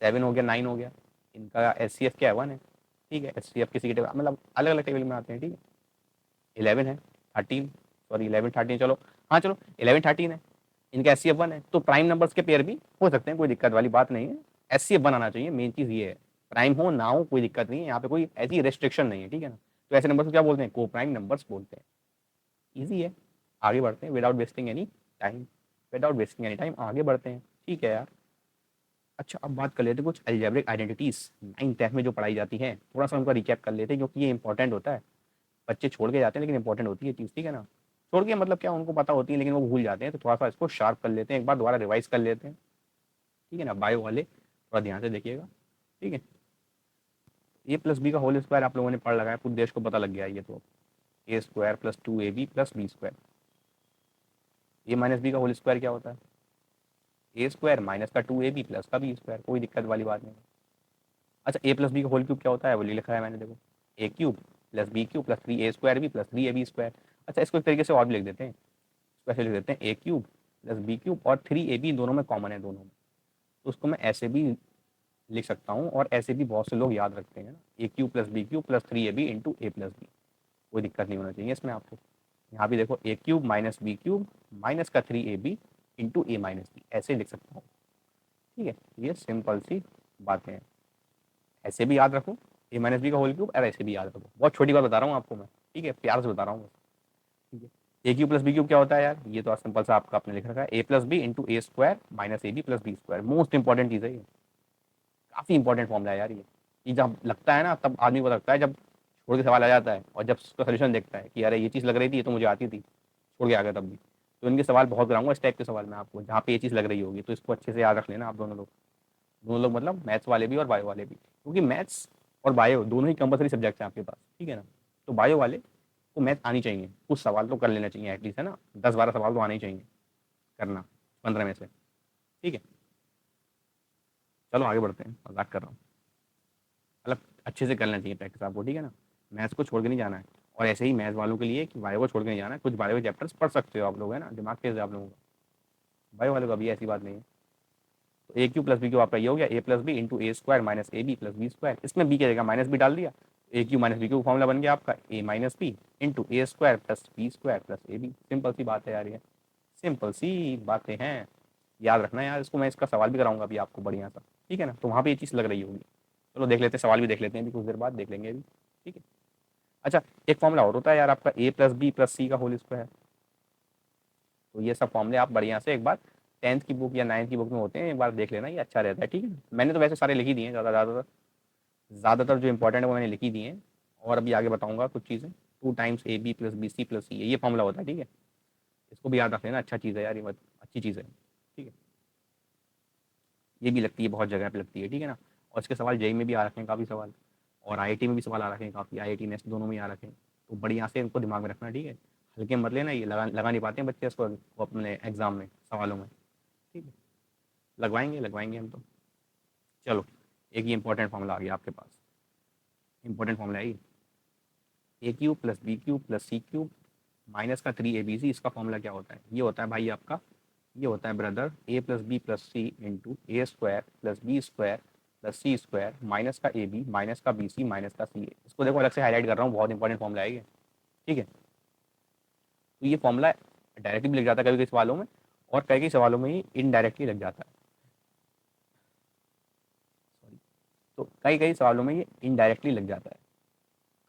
7 हो गया 9 हो गया, इनका एचसीएफ क्या है 1 है, ठीक है, एचसीएफ किसी के टेबल मतलब अलग अलग टेबल में आते हैं, ठीक है, 11 है 13, सॉरी 11 13 चलो, हाँ चलो 11 13 है, इनका एचसीएफ 1 है, तो प्राइम नंबर्स के पेयर भी हो सकते हैं, कोई दिक्कत वाली बात नहीं है, एचसीएफ 1 आना चाहिए, मेन चीज़ ये है, प्राइम हो ना हो कोई दिक्कत नहीं है, यहाँ पे कोई ऐसी रेस्ट्रिक्शन नहीं है, ठीक है ना, तो ऐसे नंबर्स को क्या बोलते हैं, को प्राइम नंबर्स बोलते हैं, ईजी है, आगे बढ़ते हैं without wasting any time, without wasting any time आगे बढ़ते हैं, ठीक है यार। अच्छा अब बात कर लेते हैं कुछ अलजेब्रिक आइडेंटिटीज 9th में जो पढ़ाई जाती है, थोड़ा सा उनका रिकैप कर लेते हैं क्योंकि ये इंपॉर्टेंट होता है, बच्चे छोड़ के जाते हैं लेकिन इंपॉर्टेंट होती है चीज़, ठीक है ना, छोड़ के मतलब क्या उनको पता होती है लेकिन वो भूल जाते हैं, तो थोड़ा सा इसको शार्प कर लेते हैं, एक बार दोबारा रिवाइज कर लेते हैं, ठीक है ना, बायो वाले थोड़ा ध्यान से देखिएगा, ठीक है। ए प्लस बी का होल स्क्वायर आप लोगों ने पढ़ लगा है, पूरे देश को पता लग गया है ये तो, a square plus 2ab plus B square, a minus b का होल स्क्वायर क्या होता है, ए स्क्वायर माइनस का 2ab प्लस का बी स्क्वायर, कोई दिक्कत वाली बात नहीं। अच्छा ए प्लस बी का होल क्यूब क्या होता है, वो लिखा है मैंने, देखो a cube plus b cube plus 3a square b plus 3ab square. अच्छा इसको एक तरीके से और भी लिख देते हैं, इसको ऐसे लिख देते हैं ए क्यूब प्लस बी क्यूब और 3ab दोनों में कॉमन है दोनों में, तो उसको मैं ऐसे भी लिख सकता हूँ, और ऐसे भी बहुत से लोग याद रखते हैं ना, a cube plus b cube plus 3ab into a plus b, कोई दिक्कत नहीं होना चाहिए इसमें आपको, यहाँ भी देखो a cube minus b cube minus का 3ab इंटू ए माइनस बी, ऐसे लिख सकता हूँ, ठीक है, ये सिंपल सी बातें हैं, ऐसे भी याद रखो ए माइनस बी का होल क्यूब, और ऐसे भी याद रखो, बहुत छोटी बात बता रहा हूँ आपको मैं, ठीक है, प्यार से बता रहा हूँ, ठीक है। A cube plus b cube क्या होता है यार, ये तो सिंपल सा आपका आपने लिख रखा है, a plus b into A square minus a b plus B square, most important चीज़ है ये, काफ़ी इंपॉर्टेंट फॉर्मूला है यार ये जब लगता है ना तब आदमी को लगता है, जब छोड़ के सवाल आ जाता है और जब उसका सोल्यूशन देखता है कि अरे ये चीज़ लग रही थी, ये तो मुझे आती थी, छोड़ के आ गया तब भी, तो इनके सवाल बहुत कराऊंगा इस टाइप के सवाल मैं आपको, जहाँ पे ये चीज़ लग रही होगी, तो इसको अच्छे से याद रख लेना आप दोनों लोग, दोनों लोग मतलब मैथ्स वाले भी और बायो वाले भी, क्योंकि मैथ्स और बायो दोनों ही कंपलसरी सब्जेक्ट हैं आपके पास, ठीक है ना, तो बायो वाले को मैथ आनी चाहिए, कुछ सवाल तो कर लेना चाहिए एटलीस्ट, है ना, 10 12 सवाल तो आने ही चाहिए करना 15 में से, ठीक है। चलो आगे बढ़ते हैं, मजाक कर रहा हूँ, मतलब अच्छे से करना चाहिए प्रैक्टिस आपको, ठीक है ना, मैथ्स को छोड़ के नहीं जाना है, और ऐसे ही मैथ्स वालों के लिए कि बायो को छोड़ के नहीं जाना है, कुछ बायो के चैप्टर्स पढ़ सकते हो आप लोग, है ना, दिमाग तेज है आप लोगों का, बायो वालों का भी ऐसी बात नहीं है, तो a cube plus b cube आपका ये हो गया, a plus b into A square minus a b plus B square, इसमें बी क्या जगह माइनस बी डाल दिया, a cube minus b cube formula बन गया आपका a minus b into A square plus B square plus a b, simple सी बात है यार, ये सिंपल सी बातें हैं, याद रखना यार इसको, मैं इसका सवाल भी कराऊंगा अभी आपको बढ़िया सा, ठीक है ना, तो वहाँ पे ये चीज़ लग रही होगी, चलो देख लेते हैं, सवाल भी देख लेते हैं अभी कुछ देर बाद देख लेंगे अभी, ठीक है। अच्छा एक फॉर्मूला और होता है यार आपका ए प्लस बी प्लस सी का होल स्क्वायर, तो ये सब फॉर्मूले आप बढ़िया से एक बार 10th की बुक या 9th की बुक में होते हैं, एक बार देख लेना, ये अच्छा रहता है, ठीक है, मैंने तो वैसे सारे लिख ही दिए हैं, ज़्यादातर जो इंपॉर्टेंट है वो मैंने लिखी दी हैं, और अभी आगे बताऊंगा कुछ चीज़ें, 2 times a b plus b c plus c, ये फॉर्मूला होता है, ठीक है, इसको भी याद रख लेना, अच्छा चीज़ है यार, ये अच्छी चीज़ है, ठीक है, ये भी लगती है बहुत जगह पे लगती है, ठीक है ना, और इसके सवाल जेई में भी आ रखे हैं काफ़ी सवाल, और आईआईटी में भी सवाल आ रखे हैं काफ़ी, आईआईटी नेक्स्ट दोनों में आ रखे हैं, तो बढ़िया से इनको दिमाग में रखना, ठीक है, हल्के मत लेना, ये लगा नहीं पाते हैं बच्चे इसको वो अपने एग्जाम में सवालों में, ठीक है, लगवाएंगे लगवाएंगे हम तो। चलो एक ही इंपॉर्टेंट फॉर्मूला आ गया आपके पास, इंपॉर्टेंट फॉर्मूला है ये, a cube plus b cube plus c cube minus का 3ab, इसका फॉर्मूला क्या होता है, ये होता है भाई आपका, ये होता है brother A plus B plus C into A square plus B square plus C square minus का ए बी माइनस का बी सी माइनस का सी ए, इसको देखो अलग से हाईलाइट कर रहा हूँ, बहुत इंपॉर्टेंट फॉर्मूला है ये, ठीक है, तो ये फॉर्मूला डायरेक्टली भी लग जाता है कभी कभी सवालों में, और कई कई सवालों में ही इनडायरेक्टली लग जाता है, सॉरी, तो कई कई सवालों में ये इनडायरेक्टली लग जाता है,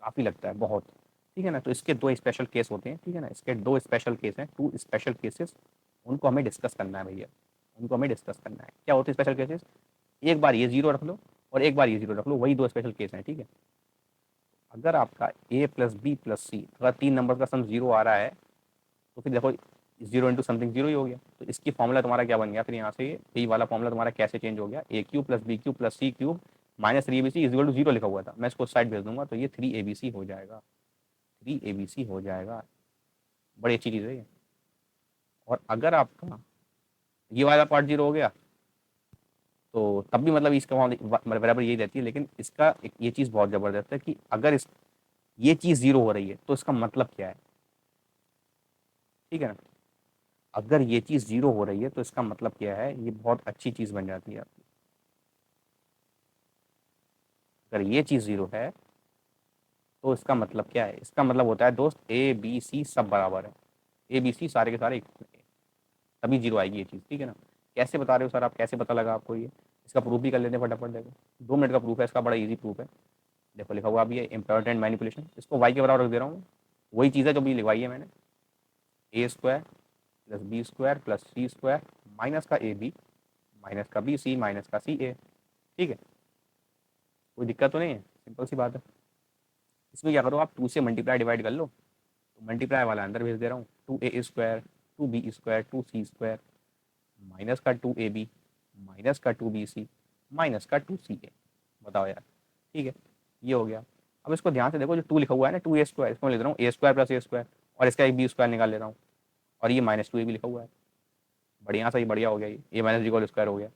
काफ़ी लगता है बहुत, ठीक है ना। तो इसके दो स्पेशल केस होते हैं, ठीक है ना, इसके दो स्पेशल केस हैं, टू स्पेशल केसेस, उनको हमें डिस्कस करना है भैया, उनको हमें डिस्कस करना है। क्या होते हैं स्पेशल केसेस? एक बार ये जीरो रख लो और एक बार ये जीरो रख लो, वही दो स्पेशल केस हैं, ठीक है। अगर आपका ए प्लस बी प्लस सी, अगर 3 नंबर का सम जीरो आ रहा है तो फिर देखो जीरो इंटू समथिंग जीरो ही हो गया। तो इसकी फॉर्मूला तुम्हारा क्या बन गया फिर यहाँ से, ये वाला फॉर्मूला तुम्हारा कैसे चेंज हो गया, a cube plus b cube plus c cube minus 3 ABC is equal to zero लिखा हुआ था, मैं इसको साइड भेज दूंगा तो ये 3 ABC हो जाएगा, 3 ABC हो जाएगा। बड़ी अच्छी चीज़ है ये। और अगर आपका ये वाला पार्ट जीरो हो गया तो तब भी मतलब इसका बराबर यही रहती है, लेकिन इसका ये चीज़ बहुत ज़बरदस्त है कि अगर इस ये चीज़ जीरो हो रही है तो इसका मतलब क्या है, ठीक है ना। अगर ये चीज़ जीरो हो रही है तो इसका मतलब क्या है, ये बहुत अच्छी चीज़ बन जाती है आपकी। अगर ये चीज़ जीरो है तो इसका मतलब क्या है, इसका मतलब होता है दोस्त ए बी सी सब बराबर है, ए बी सी सारे के सारे इक्वल है, तभी जीरो आएगी ये चीज़, ठीक है ना। कैसे बता रहे हो सर आप, कैसे पता लगा आपको ये? इसका प्रूफ भी कर लेते हैं फटाफट, देखो 2 मिनट का प्रूफ है इसका, बड़ा ईजी प्रूफ है। देखो लिखा हुआ अभी है इंपॉर्टेंट मैनिपुलेशन, इसको वाई के बराबर रख दे रहा हूँ, वही चीज़ है जो भी लिखवाई है मैंने, a square plus B square plus C square minus का ए बी माइनस का बी सी माइनस का सी ए, ठीक है। कोई दिक्कत तो नहीं है, सिंपल सी बात है। इसमें क्या करो आप, 2 से मल्टीप्लाई डिवाइड कर लो, तो मल्टीप्लाई वाला अंदर भेज दे रहा हूँ, 2a² 2b² 2c² माइनस का 2ab माइनस का 2bc माइनस का 2ca, बताओ यार, ठीक है। ये हो गया। अब इसको ध्यान से देखो, जो 2 लिखा हुआ है ना 2a², इसको मैं लिख रहा हूँ a² प्लस a² और इसका एक b² निकाल ले रहा हूँ, और ये माइनस 2ab लिखा हुआ है, बढ़िया सही बढ़िया हो गया, ये a माइनस b का स्क्वायर हो गया।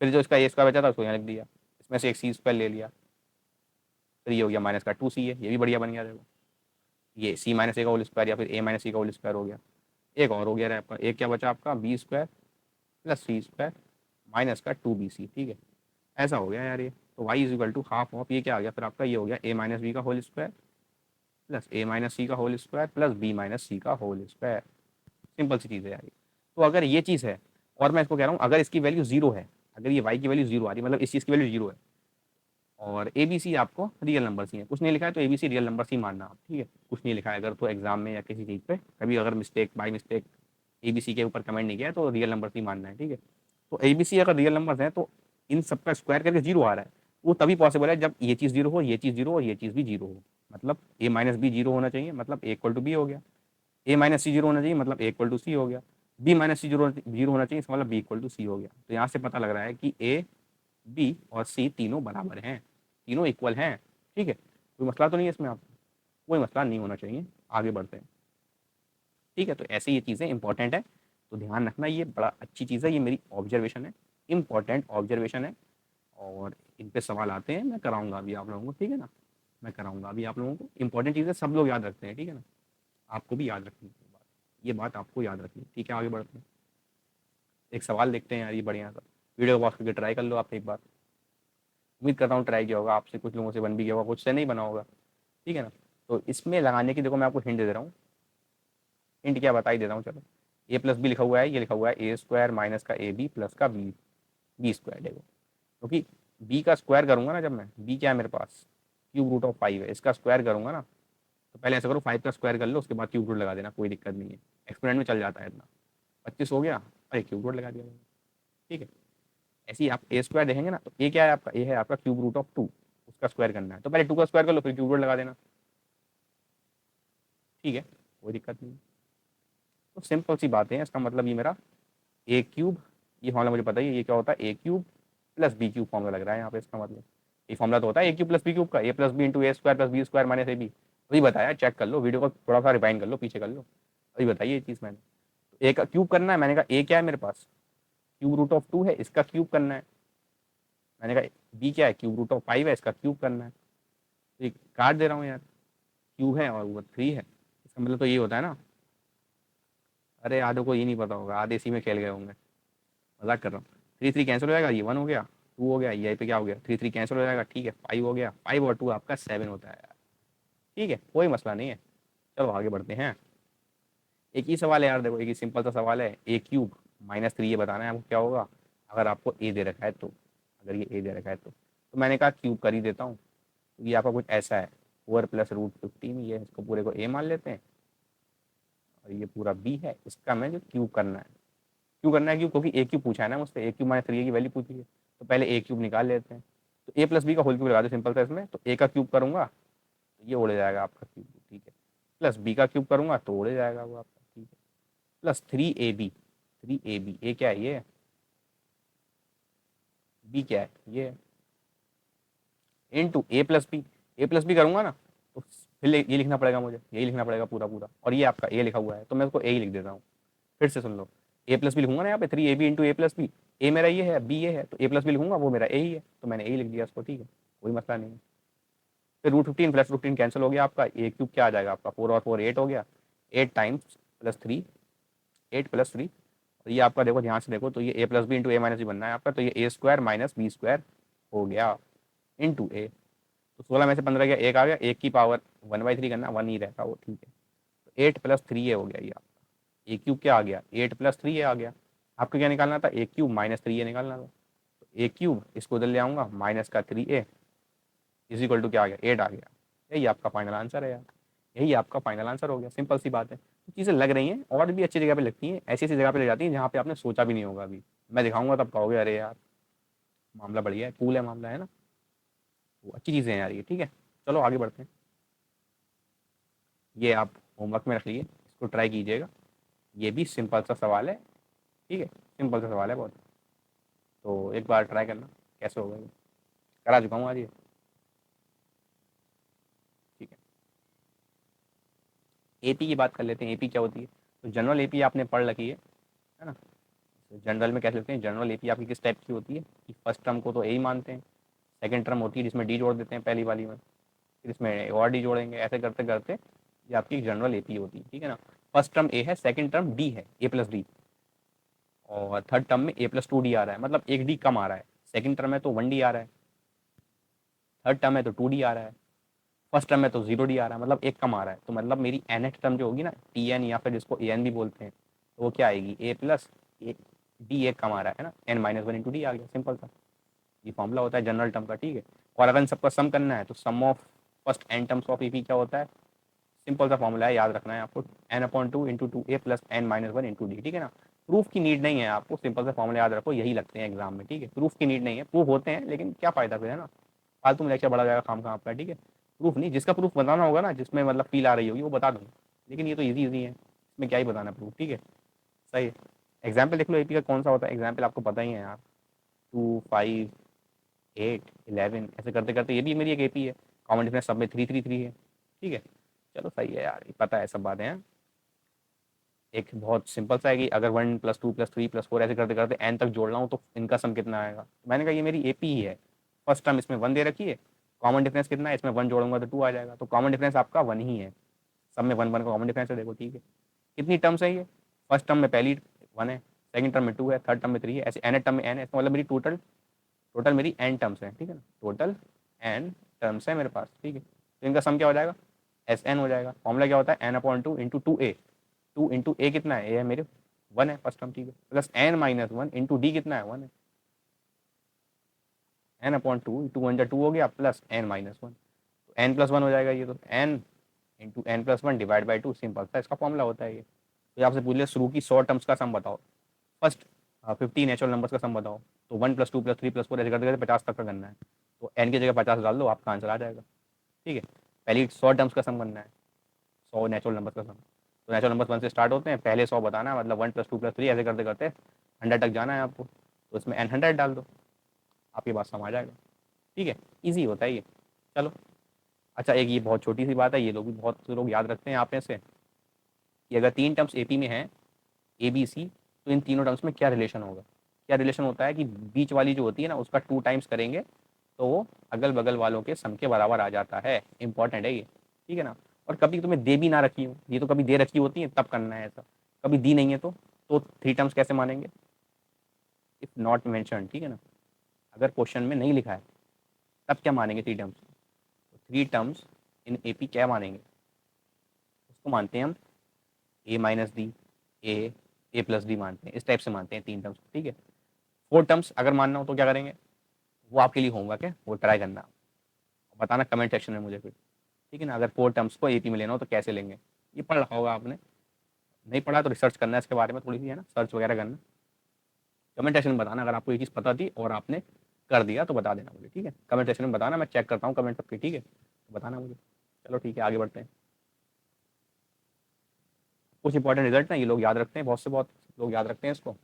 फिर जो इसका a² बचा था उसको यहाँ लिख दिया, इसमें से एक c² ले लिया, फिर ये हो गया माइनस का 2ca, ये भी बढ़िया बन गया देखो, ये c माइनस ए का होल स्क्वायर या फिर a माइनस सी का होल स्क्वायर हो गया। एक और हो गया आपका, एक क्या बचा आपका b² प्लस c² माइनस का 2bc, ठीक है। ऐसा हो गया यार ये, तो y is equal to half of ये क्या आ गया फिर आपका, ये हो गया a माइनस बी का whole square plus a minus c का whole square plus b minus c का होल स्क्वायर। सिंपल सी चीज़ है यार ये। तो अगर ये चीज़ है, और मैं इसको कह रहा हूँ अगर इसकी वैल्यू जीरो है, अगर ये y की वैल्यू जीरो आ रही है मतलब इस चीज़ की वैल्यू जीरो है, और ए बी सी आपको रियल नंबर ही है, कुछ नहीं लिखा है तो a B c real number ही मानना आप, ठीक है। कुछ नहीं लिखा है अगर तो एग्जाम में या किसी चीज़ पे कभी अगर mistake by mistake A B C के ऊपर कमेंट नहीं किया है तो रियल नंबर ही मानना है, ठीक है। तो ए बी सी अगर रियल नंबर है तो इन सबका स्क्वायर करके जीरो आ रहा है, वो तभी पॉसिबल है जब ये चीज़ जीरो हो, ये चीज़ जीरो हो, ये चीज़ भी जीरो हो, मतलब ए माइनस बी जीरो होना चाहिए, मतलब ए इक्वल टू बी हो गया। ए माइनस सी जीरो होना चाहिए, मतलब ए इक्वल टू सी हो गया। बी माइनस सी जीरो जीरो होना चाहिए, इसका मतलब बी इक्वल टू सी हो गया। तो यहाँ से पता लग रहा है कि ए बी और सी तीनों बराबर हैं, तीनों इक्वल हैं, ठीक है। कोई मसला तो नहीं है इसमें, आपको कोई मसला नहीं होना चाहिए। आगे बढ़ते हैं, ठीक है। तो ऐसे ये चीज़ें इंपॉर्टेंट है, तो ध्यान रखना, ये बड़ा अच्छी चीज़ है, ये मेरी ऑब्जर्वेशन है, इंपॉर्टेंट ऑब्जर्वेशन है। और इन पे सवाल आते हैं, मैं कराऊंगा अभी आप लोगों को, ठीक है ना, मैं कराऊंगा अभी आप लोगों को। इंपॉर्टेंट चीज़ें सब लोग याद रखते हैं, ठीक है ना, आपको भी याद रखनी है ये बात आपको याद रखनी है, ठीक है। आगे बढ़ते हैं, एक सवाल देखते हैं यार, ये बढ़िया सा, वीडियो को पॉज करके ट्राई कर लो आप एक बार, उम्मीद करता हूँ ट्राई किया होगा आपसे, कुछ लोगों से बन भी गया होगा, कुछ से नहीं बना होगा, ठीक है ना। तो इसमें लगाने की देखो मैं आपको हिंट दे रहा हूँ, हिंट क्या बता ही देता हूँ चलो। ए प्लस बी लिखा हुआ है, ये लिखा हुआ है ए स्क्वायर माइनस का ए बी प्लस का बी, बी स्क्वायर देखो, क्योंकि बी का स्क्वायर करूंगा ना, जब मैं बी क्या है मेरे पास क्यूब रूट ऑफ 5 है, इसका स्क्वायर करूंगा ना, तो पहले ऐसा करो 5 का स्क्वायर कर लो, उसके बाद क्यूब रूट लगा देना, कोई दिक्कत नहीं है, एक्सपेरिमेंट में चल जाता है इतना। 25 हो गया, अरे क्यूब रूट लगा दिया मैंने, ठीक है। ऐसे ही आप ए स्क्वायर देखेंगे ना, तो ए क्या है आपका, ए है आपका क्यूब रूट ऑफ 2, उसका स्क्वायर करना है, तो पहले 2 का स्क्वायर कर लो फिर क्यूब रूट लगा देना, ठीक है, कोई दिक्कत नहीं है। तो सिंपल सी बातें हैं, इसका मतलब ये मेरा ए क्यूब, ये फॉर्मूला मुझे पता ही है, ये क्या होता है a cube plus b cube formula लग रहा है यहाँ पे, इसका मतलब ये फॉर्मूला तो होता है a cube plus b cube का, a plus b into A square plus B square minus a b, वही बताया, चेक कर लो वीडियो को, थोड़ा सा रिवाइंड कर लो, पीछे कर लो, वही बताइए ये चीज़ मैंने। तो ए का क्यूब करना है, मैंने कहा ए क्या है मेरे पास क्यूब रूट ऑफ 2 है, इसका क्यूब करना है, मैंने कहा बी क्या है क्यूब रूट ऑफ 5 है, इसका क्यूब करना है, तो ये काट दे रहा हूँ यार, क्यूब है और वो 3 है, इसका मतलब तो ये होता है ना। अरे आधो को ये नहीं पता होगा, आधे इसी में खेल गए होंगे, मजाक कर रहा हूँ। 3 3 कैंसिल हो जाएगा, ये 1 हो गया, 2 हो गया, ये पे क्या हो गया 3 3 कैंसिल हो जाएगा, ठीक है 5 हो गया, 5 और 2 आपका 7 होता है यार, ठीक है, कोई मसला नहीं है। चलो आगे बढ़ते हैं, एक ही सवाल है यार, देखो एक ही सिंपल सा सवाल है, ए क्यूब माइनस 3 ये बताना है आपको क्या होगा, अगर आपको ए दे रखा है तो, अगर ये ए दे रखा है तो तो मैंने कहा क्यूब कर ही देता हूँ। तो ये आपका कुछ ऐसा है, 4 + √15, ये इसको पूरे को a मान लेते हैं और ये पूरा b है, इसका मैं जो क्यूब करना है, क्यों करना है क्यूब, क्योंकि a क्यूब पूछा है ना मुझसे, a क्यूब माइनस 3a की वैल्यू पूछी है, तो पहले a क्यूब निकाल लेते हैं। तो a + b का होल क्यूब लगा दो सिंपल सा इसमें, तो a का क्यूब करूंगा तो ये उड़ जाएगा आपका क्यूब, ठीक है, प्लस b का क्यूब करूंगा तो उड़ जाएगा वो आपका, ठीक है, प्लस 3ab, a क्या है ये, b क्या है ये, इंटू a + b करूंगा ना, तो फिर ये लिखना पड़ेगा मुझे, यही लिखना पड़ेगा पूरा पूरा, और ये आपका a लिखा हुआ है तो मैं इसको a ही लिख देता हूँ। फिर से सुन लो, a + b लिखूंगा ना यहाँ पे, 3ab into a + b, a मेरा ये है, b ये है, तो a + b लिखूंगा, वो मेरा a ही है, तो मैंने a ही लिख दिया उसको, ठीक है, कोई मसला नहीं है। फिर √15 + √15 कैंसिल हो गया आपका, a क्यूब क्या आ जाएगा आपका, 4 और 4 8 हो गया, 8 टाइम्स प्लस 3, 8 + 3, और ये आपका देखो ध्यान से देखो, तो ये a + b into a - b बनना है आपका, तो ये a² - b² हो गया इंटू a, तो 16 में से 15 गया, एक आ गया, एक की पावर 1/3 करना, 1 ही रहता वो, ठीक है, तो 8 + 3a हो गया ये आपका, a क्यूब क्या आ गया, 8 + 3a आ गया। आपको क्या निकालना था, a क्यूब - 3a निकालना था, तो a क्यूब इसको उधर ले आऊंगा, माइनस का 3a इज इक्वल टू क्या आ गया, 8 आ गया। यही आपका फाइनल आंसर है यार, यही आपका फाइनल आंसर हो गया, सिंपल सी बात है। तो चीज़ें लग रही हैं और भी अच्छी जगह पे लगती हैं, ऐसी ऐसी जगह पे ले जाती हैं जहाँ पे आपने सोचा भी नहीं होगा अभी, मैं दिखाऊंगा तब कहोगे अरे यार मामला बढ़िया है, कूल है मामला, है ना, वो अच्छी चीज़ें हैं यार ये, ठीक है। चलो आगे बढ़ते हैं, ये आप होमवर्क में रख लीजिए, इसको ट्राई कीजिएगा, ये भी सिंपल सा सवाल है, ठीक है, सिंपल सा सवाल है बहुत, तो एक बार ट्राई करना कैसे होगा ये, करा चुका हूँ आज ये, ठीक है। एपी की बात कर लेते हैं, एपी क्या होती है, तो जनरल एपी आपने पढ़ रखी है ना, जनरल में कैसे लिखते हैं, जनरल एपी आपकी किस टाइप की होती है कि फर्स्ट टर्म को तो ए ही मानते हैं, सेकंड टर्म होती है जिसमें डी जोड़ देते हैं पहली वाली में, फिर इसमें और डी जोड़ेंगे, ऐसे करते करते ये आपकी जनरल एपी होती है, ठीक है ना। फर्स्ट टर्म ए है, सेकंड टर्म डी है, a + d, और थर्ड टर्म में a + 2d आ रहा है, मतलब एक डी कम आ रहा है, सेकंड टर्म में तो 1d आ रहा है, थर्ड टर्म में तो 2d आ रहा है, फर्स्ट टर्म में तो 0d आ रहा है, मतलब एक कम आ रहा है, तो मतलब मेरी nth टर्म जो होगी ना, tn या फिर जिसको an भी बोलते हैं, तो वो क्या आएगी, a + d, एक कम आ रहा है ना, n - 1 × d आ गया, सिंपल सा, ये फॉर्मूला होता है जनरल टर्म का, ठीक है। और अगर इन सबका सम करना है तो sum of first n terms of AP क्या होता है, सिंपल सा फॉर्मूला है, याद रखना है आपको, n/2 × 2a + n - 1 × d, ठीक है ना। प्रूफ की नीड नहीं है आपको, सिंपल सा फॉर्मूला याद रखो, यही लगते हैं एग्जाम में, ठीक है, प्रूफ की नीड नहीं है, प्रूफ होते हैं लेकिन क्या फायदा फिर, है ना, फालतू में लेक्चर बढ़ा जाएगा खाम खा आपका, ठीक है। प्रूफ नहीं, जिसका प्रूफ बताना होगा ना, जिसमें मतलब फील आ रही होगी वो बता दूंगा, लेकिन ये तो ईजी ईजी है, इसमें क्या ही बताना प्रूफ, ठीक है, सही है। एग्जाम्पल देख लो एपी का कौन सा होता है, एग्जाम्पल आपको पता ही है यार, 2 5 8 11, ऐसे करते करते ये भी मेरी एक एपी है, कॉमन डिफरेंस सब में 3 3 3 है, ठीक है। चलो सही है यार, ये पता है सब बातें हैं। एक बहुत सिंपल सा है कि अगर 1 + 2 + 3 + 4 ऐसे करते करते n तक जोड़ रहा हूँ तो इनका सम कितना आएगा, मैंने कहा ये मेरी एपी ही है, फर्स्ट टर्म इसमें 1 दे रखी है, कॉमन डिफरेंस कितना है, इसमें 1 जोड़ूंगा तो 2 आ जाएगा, तो कॉमन डिफरेंस आपका 1 ही है, सब में 1 1 का कॉमन डिफरेंस है, देखो ठीक है। कितनी टर्म्स है ये, फर्स्ट टर्म में पहली 1 है, सेकंड टर्म में 2 है, थर्ड टर्म में 3 है, ऐसे n टर्म में n है, इसका मतलब मेरी टोटल टोटल मेरी n टर्म्स है, ठीक है ना, टोटल n टर्म्स है मेरे पास, ठीक है। तो इनका सम क्या हो जाएगा, Sn हो जाएगा, फॉर्मूला क्या होता है, n/2 × 2a, 2 इंटू ए कितना है, ए है मेरे 1 है फर्स्ट टर्म, ठीक है, प्लस n - 1 इंटू डी कितना है 1 है, n/2, 2 1 2 हो गया, प्लस n - 1, तो n + 1 हो जाएगा ये, तो n into n + 1 divide by 2, simple था, इसका फॉर्मूला होता है ये। तो आपसे पूछ लिया शुरू की 100 टर्म्स का सम बताओ, फर्स्ट 50 नेचुरल नंबर्स का सम बताओ, तो 1 + 2 + 3 + 4 ऐसे करते करते 50 तक का करना है, तो n की जगह 50 डाल दो, आपका आंसर आ जाएगा, ठीक है। पहली 100 टर्म्स का सम करना है, 100 नेचुरल नंबर्स का सम, तो नेचुरल नंबर्स 1 से स्टार्ट होते हैं, पहले 100 बताना है, मतलब 1 + 2 + 3 ऐसे करते करते 100 तक जाना है आपको, तो इसमें n 100 डाल दो, आपके पास सम आ जाएगा, ठीक है, ईजी होता है ये। चलो अच्छा, एक ये बहुत छोटी सी बात है, ये लोग भी बहुत से लोग याद रखते हैं आप में से, कि अगर 3 टर्म्स एपी में हैं ABC, तो इन तीनों टर्म्स में क्या रिलेशन होगा, क्या रिलेशन होता है कि बीच वाली जो होती है ना उसका 2 टाइम्स करेंगे तो वो अगल बगल वालों के सम के बराबर आ जाता है, इंपॉर्टेंट है ये, ठीक है ना। और कभी तुम्हें दे भी ना रखी हो, ये तो कभी दे रखी होती है तब करना है ऐसा, कभी दी नहीं है तो 3 टर्म्स कैसे मानेंगे, इफ नॉट मेंशन, ठीक है ना, अगर क्वेश्चन में नहीं लिखा है तब क्या मानेंगे 3 टर्म्स, तो 3 टर्म्स इन एपी क्या मानेंगे, उसको मानते हैं हम a - d, a + d मानते हैं, इस टाइप से मानते हैं 3 टर्म्स, ठीक है। 4 टर्म्स अगर मानना हो तो क्या करेंगे, वो आपके लिए होमवर्क है, वो ट्राई करना, बताना कमेंट सेक्शन में मुझे फिर, ठीक है ना। अगर 4 टर्म्स को एपी में लेना हो तो कैसे लेंगे, ये पढ़ रखा होगा आपने, नहीं पढ़ा तो रिसर्च करना है इसके बारे में थोड़ी सी, है ना, सर्च वगैरह करना। कमेंट सेक्शन में बताना अगर आपको ये चीज़ पता थी और आपने कर दिया तो बता देना मुझे, ठीक है। कमेंट सेक्शन में बताना, मैं चेक करता हूँ कमेंट सबके, ठीक है, तो बताना मुझे। चलो ठीक है, आगे बढ़ते हैं। कुछ इंपॉर्टेंट रिजल्ट हैं, ये लोग याद रखते हैं, बहुत से बहुत लोग याद रखते हैं इसको,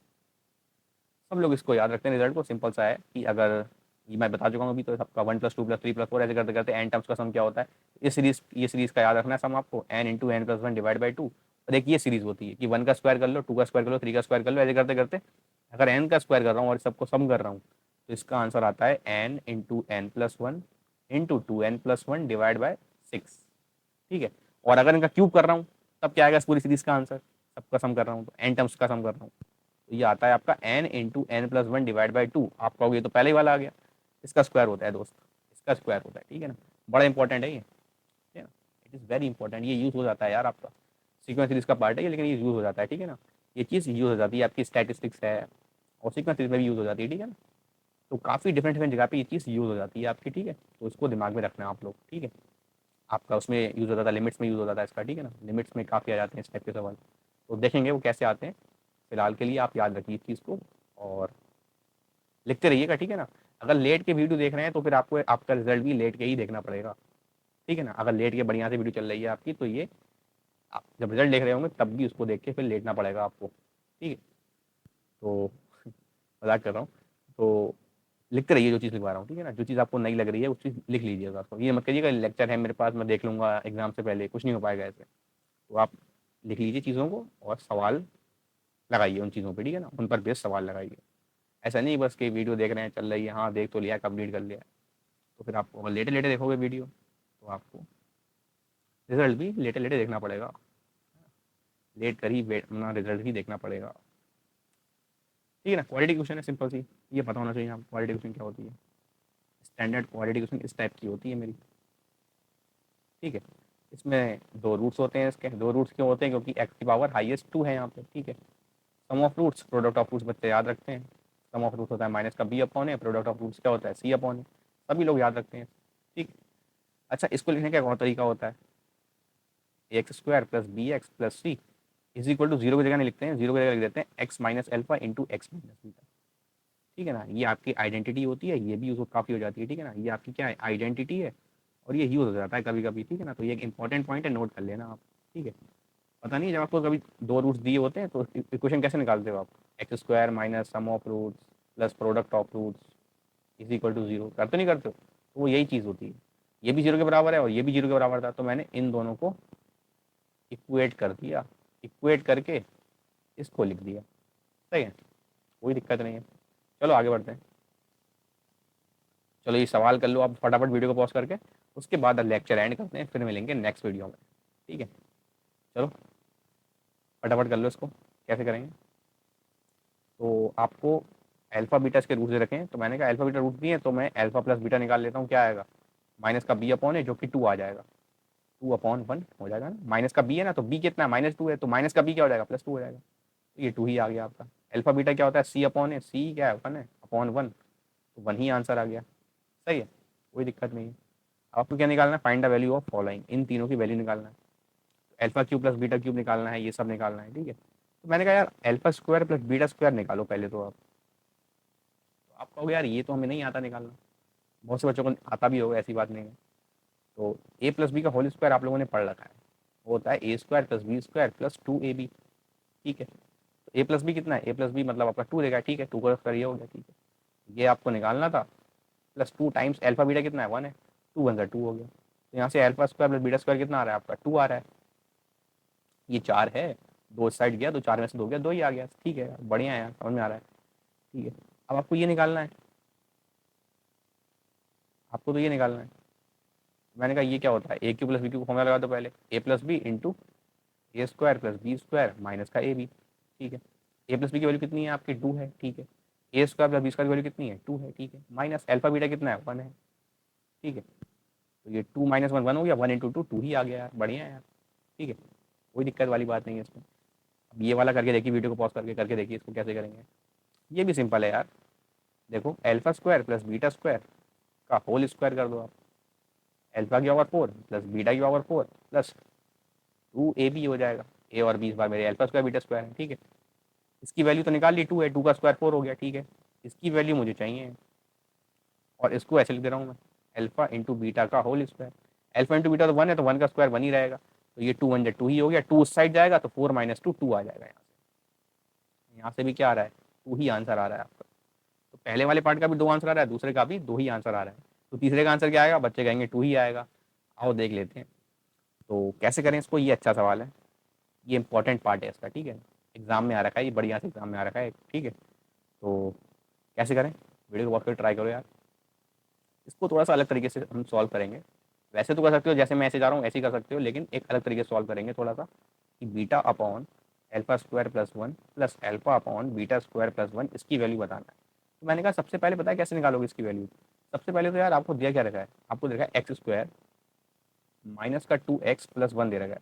सब लोग इसको याद रखते हैं रिजल्ट को। सिंपल सा है कि अगर ये मैं बता चुका हूँ अभी, तो सबका 1+2+3+4 ऐसे करते करते एन टर्म्स का सम क्या होता है, ये सीरीज का याद रखना है सम आपको, n × n+1 डिवाइड बाई 2। और एक ये सीरीज होती है कि 1 का स्क्वायर कर लो, 2 का स्क्वायर कर लो, 3 का स्क्वायर कर लो, ऐसे करते करते अगर n का स्क्वायर कर रहा हूँ और सबको सम कर रहा हूँ तो इसका आंसर आता है n × n+1 × 2n+1 divide by 6, ठीक है। और अगर इनका क्यूब कर रहा हूँ तब क्या आएगा इस पूरी सीरीज का आंसर, सबका सम कर रहा हूँ तो एन टर्म्स का सम कर रहा हूँ, तो ये आता है आपका n × n+1 डिवाइड बाई 2। आप कहोगे ये तो पहले ही वाला आ गया, इसका स्क्वायर होता है दोस्त, इसका स्क्वायर होता है, ठीक है ना। बड़ा इंपॉर्टेंट है ये, ठीक है ना, इट इज़ वेरी इंपॉर्टेंट, ये यूज़ हो जाता है यार आपका, सीक्वेंस सीरीज का पार्ट है ये, लेकिन ये यूज़ हो जाता है, ठीक है ना। ये चीज़ यूज़ हो जाती है आपकी स्टैटिस्टिक्स है और सीक्वेंस सीरीज में भी यूज़ हो जाती है, ठीक है ना। तो काफ़ी डिफरेंट डिफरेंट जगह पे ये चीज़ यूज़ हो जाती है आपकी, ठीक है, तो इसको दिमाग में रखना है आप लोग, ठीक है। आपका उसमें यूज़ होता था, लिमिट्स में यूज़ होता था इसका, ठीक है ना, लिमिट्स में काफ़ी आ जाते हैं इस टाइप के सवाल, तो देखेंगे वो कैसे आते हैं। फिलहाल के लिए आप याद रखिए इस चीज़ को और लिखते रहिएगा, ठीक है ना। अगर लेट के वीडियो देख रहे हैं तो फिर आपको आपका रिजल्ट भी लेट के ही देखना पड़ेगा, ठीक है ना। अगर लेट के बढ़िया से वीडियो चल रही है आपकी तो ये आप जब रिजल्ट देख रहे होंगे तब भी उसको देख के फिर लेटना पड़ेगा आपको, ठीक है। तो मजाक कर रहा हूँ, तो लिखते रहिए जो चीज़ लिखवा रहा हूँ, ठीक है ना। जो चीज़ आपको नई लग रही है उस चीज़ लिख लीजिएगा, तो ये मत करिएगा लेक्चर है मेरे पास मैं देख लूँगा एग्जाम से पहले, कुछ नहीं हो पाएगा ऐसे। तो आप लिख लीजिए चीज़ों को और सवाल लगाइए उन चीज़ों पे, ठीक है ना, उन पर बेस सवाल लगाइए। ऐसा नहीं बस कि वीडियो देख रहे हैं चल रही है, हाँ देख तो लिया कंप्लीट कर लिया, तो फिर आप अगर लेटे लेटे देखोगे वीडियो तो आपको रिजल्ट भी लेटे लेटे देखना पड़ेगा, लेट कर ही वेट अपना रिजल्ट ही देखना पड़ेगा, ठीक है ना। क्वालिटी क्वेश्चन है सिंपल सी, ये पता होना चाहिए आपको क्वालिटी क्वेश्चन क्या होती है। स्टैंडर्ड क्वालिटी क्वेश्चन इस टाइप की होती है मेरी, ठीक है। इसमें दो रूट्स होते हैं, इसके दो रूट्स क्यों होते हैं, क्योंकि एक्स की पावर हाईएस्ट 2 है यहाँ पे, ठीक है। Sum of roots, product of roots बच्चे याद रखते हैं, सम ऑफ रूट्स होता है माइनस का बी अपॉन है, प्रोडक्ट ऑफ रूट्स क्या होता है सी अपॉन है, सभी लोग याद रखते हैं, ठीक। अच्छा इसको लिखने का एक और तरीका होता है, x² + bx + c is equal to 0 की जगह नहीं लिखते हैं, 0 की जगह लिख देते हैं x−α × x−β, ठीक है ना। ये आपकी आइडेंटिटी होती है, ये भी यूज काफ़ी हो जाती है, ठीक है ना। ये आपकी क्या है आइडेंटिटी है और ये यूज हो जाता है कभी कभी, ठीक है ना। तो ये एक इंपॉर्टेंट पॉइंट है, नोट कर लेना आप, ठीक है। पता नहीं जब आपको कभी दो रूट्स दिए होते हैं तो इक्वेशन कैसे निकालते हो आप, x² minus sum of roots plus product of roots is equal to 0 करते नहीं करते हो, तो वो यही चीज़ होती है। ये भी 0 के बराबर है और ये भी 0 के बराबर था, तो मैंने इन दोनों को इक्वेट कर दिया, इक्वेट करके इसको लिख दिया, सही है, कोई दिक्कत नहीं है। चलो आगे बढ़ते हैं, चलो ये सवाल कर लो आप फटाफट वीडियो को पॉज करके, उसके बाद लेक्चर एंड करते हैं, फिर मिलेंगे नेक्स्ट वीडियो में, ठीक है। चलो फटाफट कर लो इसको, कैसे करेंगे, तो आपको अल्फा बीटा के रूट से रखें, तो मैंने कहा अल्फा बीटा रूट दिए तो मैं अल्फा प्लस बीटा निकाल लेता हूँ, क्या आएगा माइनस का बी अपॉन है जो कि 2 आ जाएगा, 2/1 हो जाएगा ना, माइनस का बी है ना, तो बी कितना है -2 है, तो माइनस का बी क्या हो जाएगा +2 हो जाएगा, तो ये 2 ही आ गया आपका। अल्फा बीटा क्या होता है सी अपॉन है, सी क्या है 1 है अपॉन 1, तो 1 ही आंसर आ गया, सही है, कोई दिक्कत नहीं है। आपको क्या निकालना है, find the value of following, इन तीनों की वैल्यू निकालना है, alpha cube plus beta cube निकालना है, ये सब निकालना है, ठीक है। तो मैंने कहा यार alpha square plus beta square निकालो पहले, तो आप कहोगे यार ये तो हमें नहीं आता निकालना, बहुत से बच्चों को आता भी होगा, ऐसी बात नहीं है। तो ए प्लस बी का होल स्क्वायर आप लोगों ने पढ़ रखा है, वो होता है a² + b² + 2ab, ठीक है। तो ए प्लस बी कितना है, ए प्लस बी मतलब आपका 2 देगा, ठीक है, 2 का स्क्वायर ये हो गया, ठीक है, ये आपको निकालना था, +2 टाइम्स अल्फा बीटा कितना है 1 है, 2 × 2 हो गया, तो यहाँ से alpha square plus beta square कितना आ रहा है आपका 2 आ रहा है, ये 4 है, 2 साइड गया तो 4 में से 2 गया, 2 ही आ गया, ठीक है बढ़िया है यार, समझ में आ रहा है, ठीक है। अब आपको ये निकालना है, आपको तो ये निकालना है, मैंने कहा ये क्या होता है a³ + b³ फॉर्मूला लगा दो पहले, a+b × a² + b² माइनस का ab, ठीक है। a प्लस बी की वैल्यू कितनी है आपकी 2 है, ठीक है, a² + b² की वैल्यू कितनी है 2 है, ठीक है, माइनस अल्फा बीटा कितना है 1 है, ठीक है। तो ये 2 - 1 1 हो गया, 1 × 2 2 ही आ गया यार, बढ़िया है यार, ठीक है, कोई दिक्कत वाली बात नहीं है इसमें। अब ये वाला करके देखिए, वीडियो को पॉज करके देखिए इसको कैसे करेंगे, ये भी सिंपल है यार, देखो alpha square plus beta square का होल स्क्वायर कर दो आप, अल्फा की पावर 4 प्लस बीटा की पावर 4 प्लस 2ab हो जाएगा। ए और बी इस बार मेरे अल्फा स्क्वायर बीटा स्क्वायर है, ठीक है। इसकी वैल्यू तो निकाल ली, 2 है, 2 का स्क्वायर 4 हो गया, ठीक है। इसकी वैल्यू मुझे चाहिए और इसको ऐसे लिख दे रहा हूँ मैं, अल्फा इंटू बीटा का whole square. Alpha into beta तो 1 है, तो 1 का स्क्वायर 1 ही रहेगा, तो ये 2 1 जा 2 ही हो गया, 2 उस साइड जाएगा तो 4 माइनस 2 2 आ जाएगा। यहाँ से भी क्या आ रहा है, 2 ही आंसर आ रहा है आपका। तो पहले वाले पार्ट का भी 2 आंसर आ रहा है, दूसरे का भी 2 ही आंसर आ रहा है, तो तीसरे का आंसर क्या आएगा, बच्चे कहेंगे 2 ही आएगा। आओ देख लेते हैं तो कैसे करें इसको, ये अच्छा सवाल है, ये इंपॉर्टेंट पार्ट है इसका, ठीक है। एग्जाम में आ रखा है, ये बढ़िया से एग्जाम में आ रखा है, ठीक है। तो कैसे करें, वीडियो को बहुत ट्राई करो यार। इसको थोड़ा सा अलग तरीके से हम सॉल्व करेंगे, वैसे तो कर सकते हो जैसे मैं ऐसे जा रहा हूँ ऐसे ही कर सकते हो, लेकिन एक अलग तरीके से सॉल्व करेंगे थोड़ा सा, कि beta upon alpha square plus 1 plus alpha upon beta square plus 1 इसकी वैल्यू बताना है। तो मैंने कहा सबसे पहले पता है कैसे निकालोगे इसकी वैल्यू। सबसे पहले तो यार आपको दिया क्या रखा है, आपको देखा है एक्स स्क्वायर माइनस का 2x प्लस 1 दे रखा है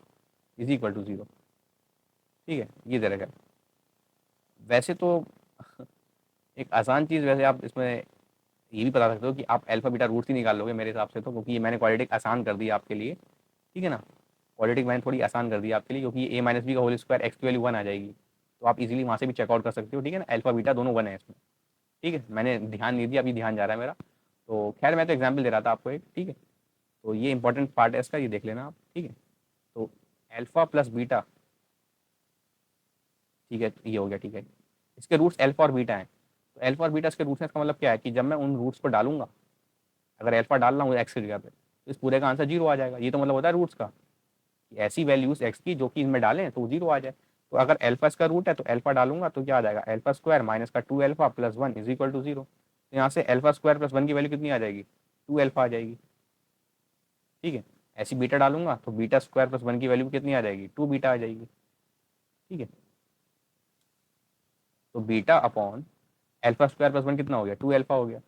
इज इक्वल टू 0, ठीक है, ये दे रखा है। वैसे तो एक आसान चीज़, वैसे आप इसमें ये भी बता सकते हो कि आप अल्फा बीटा रूट्स ही निकाल लोगे मेरे हिसाब से, तो क्योंकि ये मैंने क्वाड्रेटिक आसान कर दी आपके लिए, ठीक है ना। क्वाड्रेटिक मैंने थोड़ी आसान कर दी आपके लिए, क्योंकि ए माइनस बी का होल स्क्वायर एक्स की वैल्यू 1 आ जाएगी, तो आप इजीली वहाँ से भी चेकआउट कर सकते हो, ठीक है ना। अल्फा बीटा दोनों 1 है इसमें, ठीक है। मैंने ध्यान नहीं दिया, अभी ध्यान जा रहा है मेरा। तो खैर मैं तो एग्जाम्पल दे रहा था आपको एक, ठीक है। तो ये इंपॉर्टेंट पार्ट है इसका, ये देख लेना आप, ठीक है। तो अल्फा प्लस बीटा, ठीक है, ये हो गया, ठीक है। इसके रूट्स अल्फा और बीटा हैं, तो अल्फा और बीटा इसके रूट्स हैं, इसका मतलब क्या है कि जब मैं उन रूट्स पर डालूंगा, अगर अल्फा डाल रहा हूँ एक्स की जगह पे, तो इस पूरे का आंसर 0 आ जाएगा। ये तो मतलब होता है रूट्स का, कि ऐसी वैल्यूज एक्स की जो कि इनमें डालें तो 0 आ जाए। तो अगर अल्फा इसका रूट है तो अल्फा डालूंगा तो क्या आ जाएगा, अल्फा स्क्वायर माइनस का 2 alpha plus 1 is equal to 0। तो यहाँ से अल्फा स्क्वायर प्लस 1 की वैल्यू कितनी आ जाएगी, 2 अल्फा आ जाएगी, ठीक है। ऐसी बीटा डालूंगा तो बीटा स्क्वायर प्लस 1 की वैल्यू कितनी आ जाएगी, 2 बीटा आ जाएगी, ठीक है। तो beta upon alpha square plus 1 कितना हो गया, 2 अल्फा हो गया,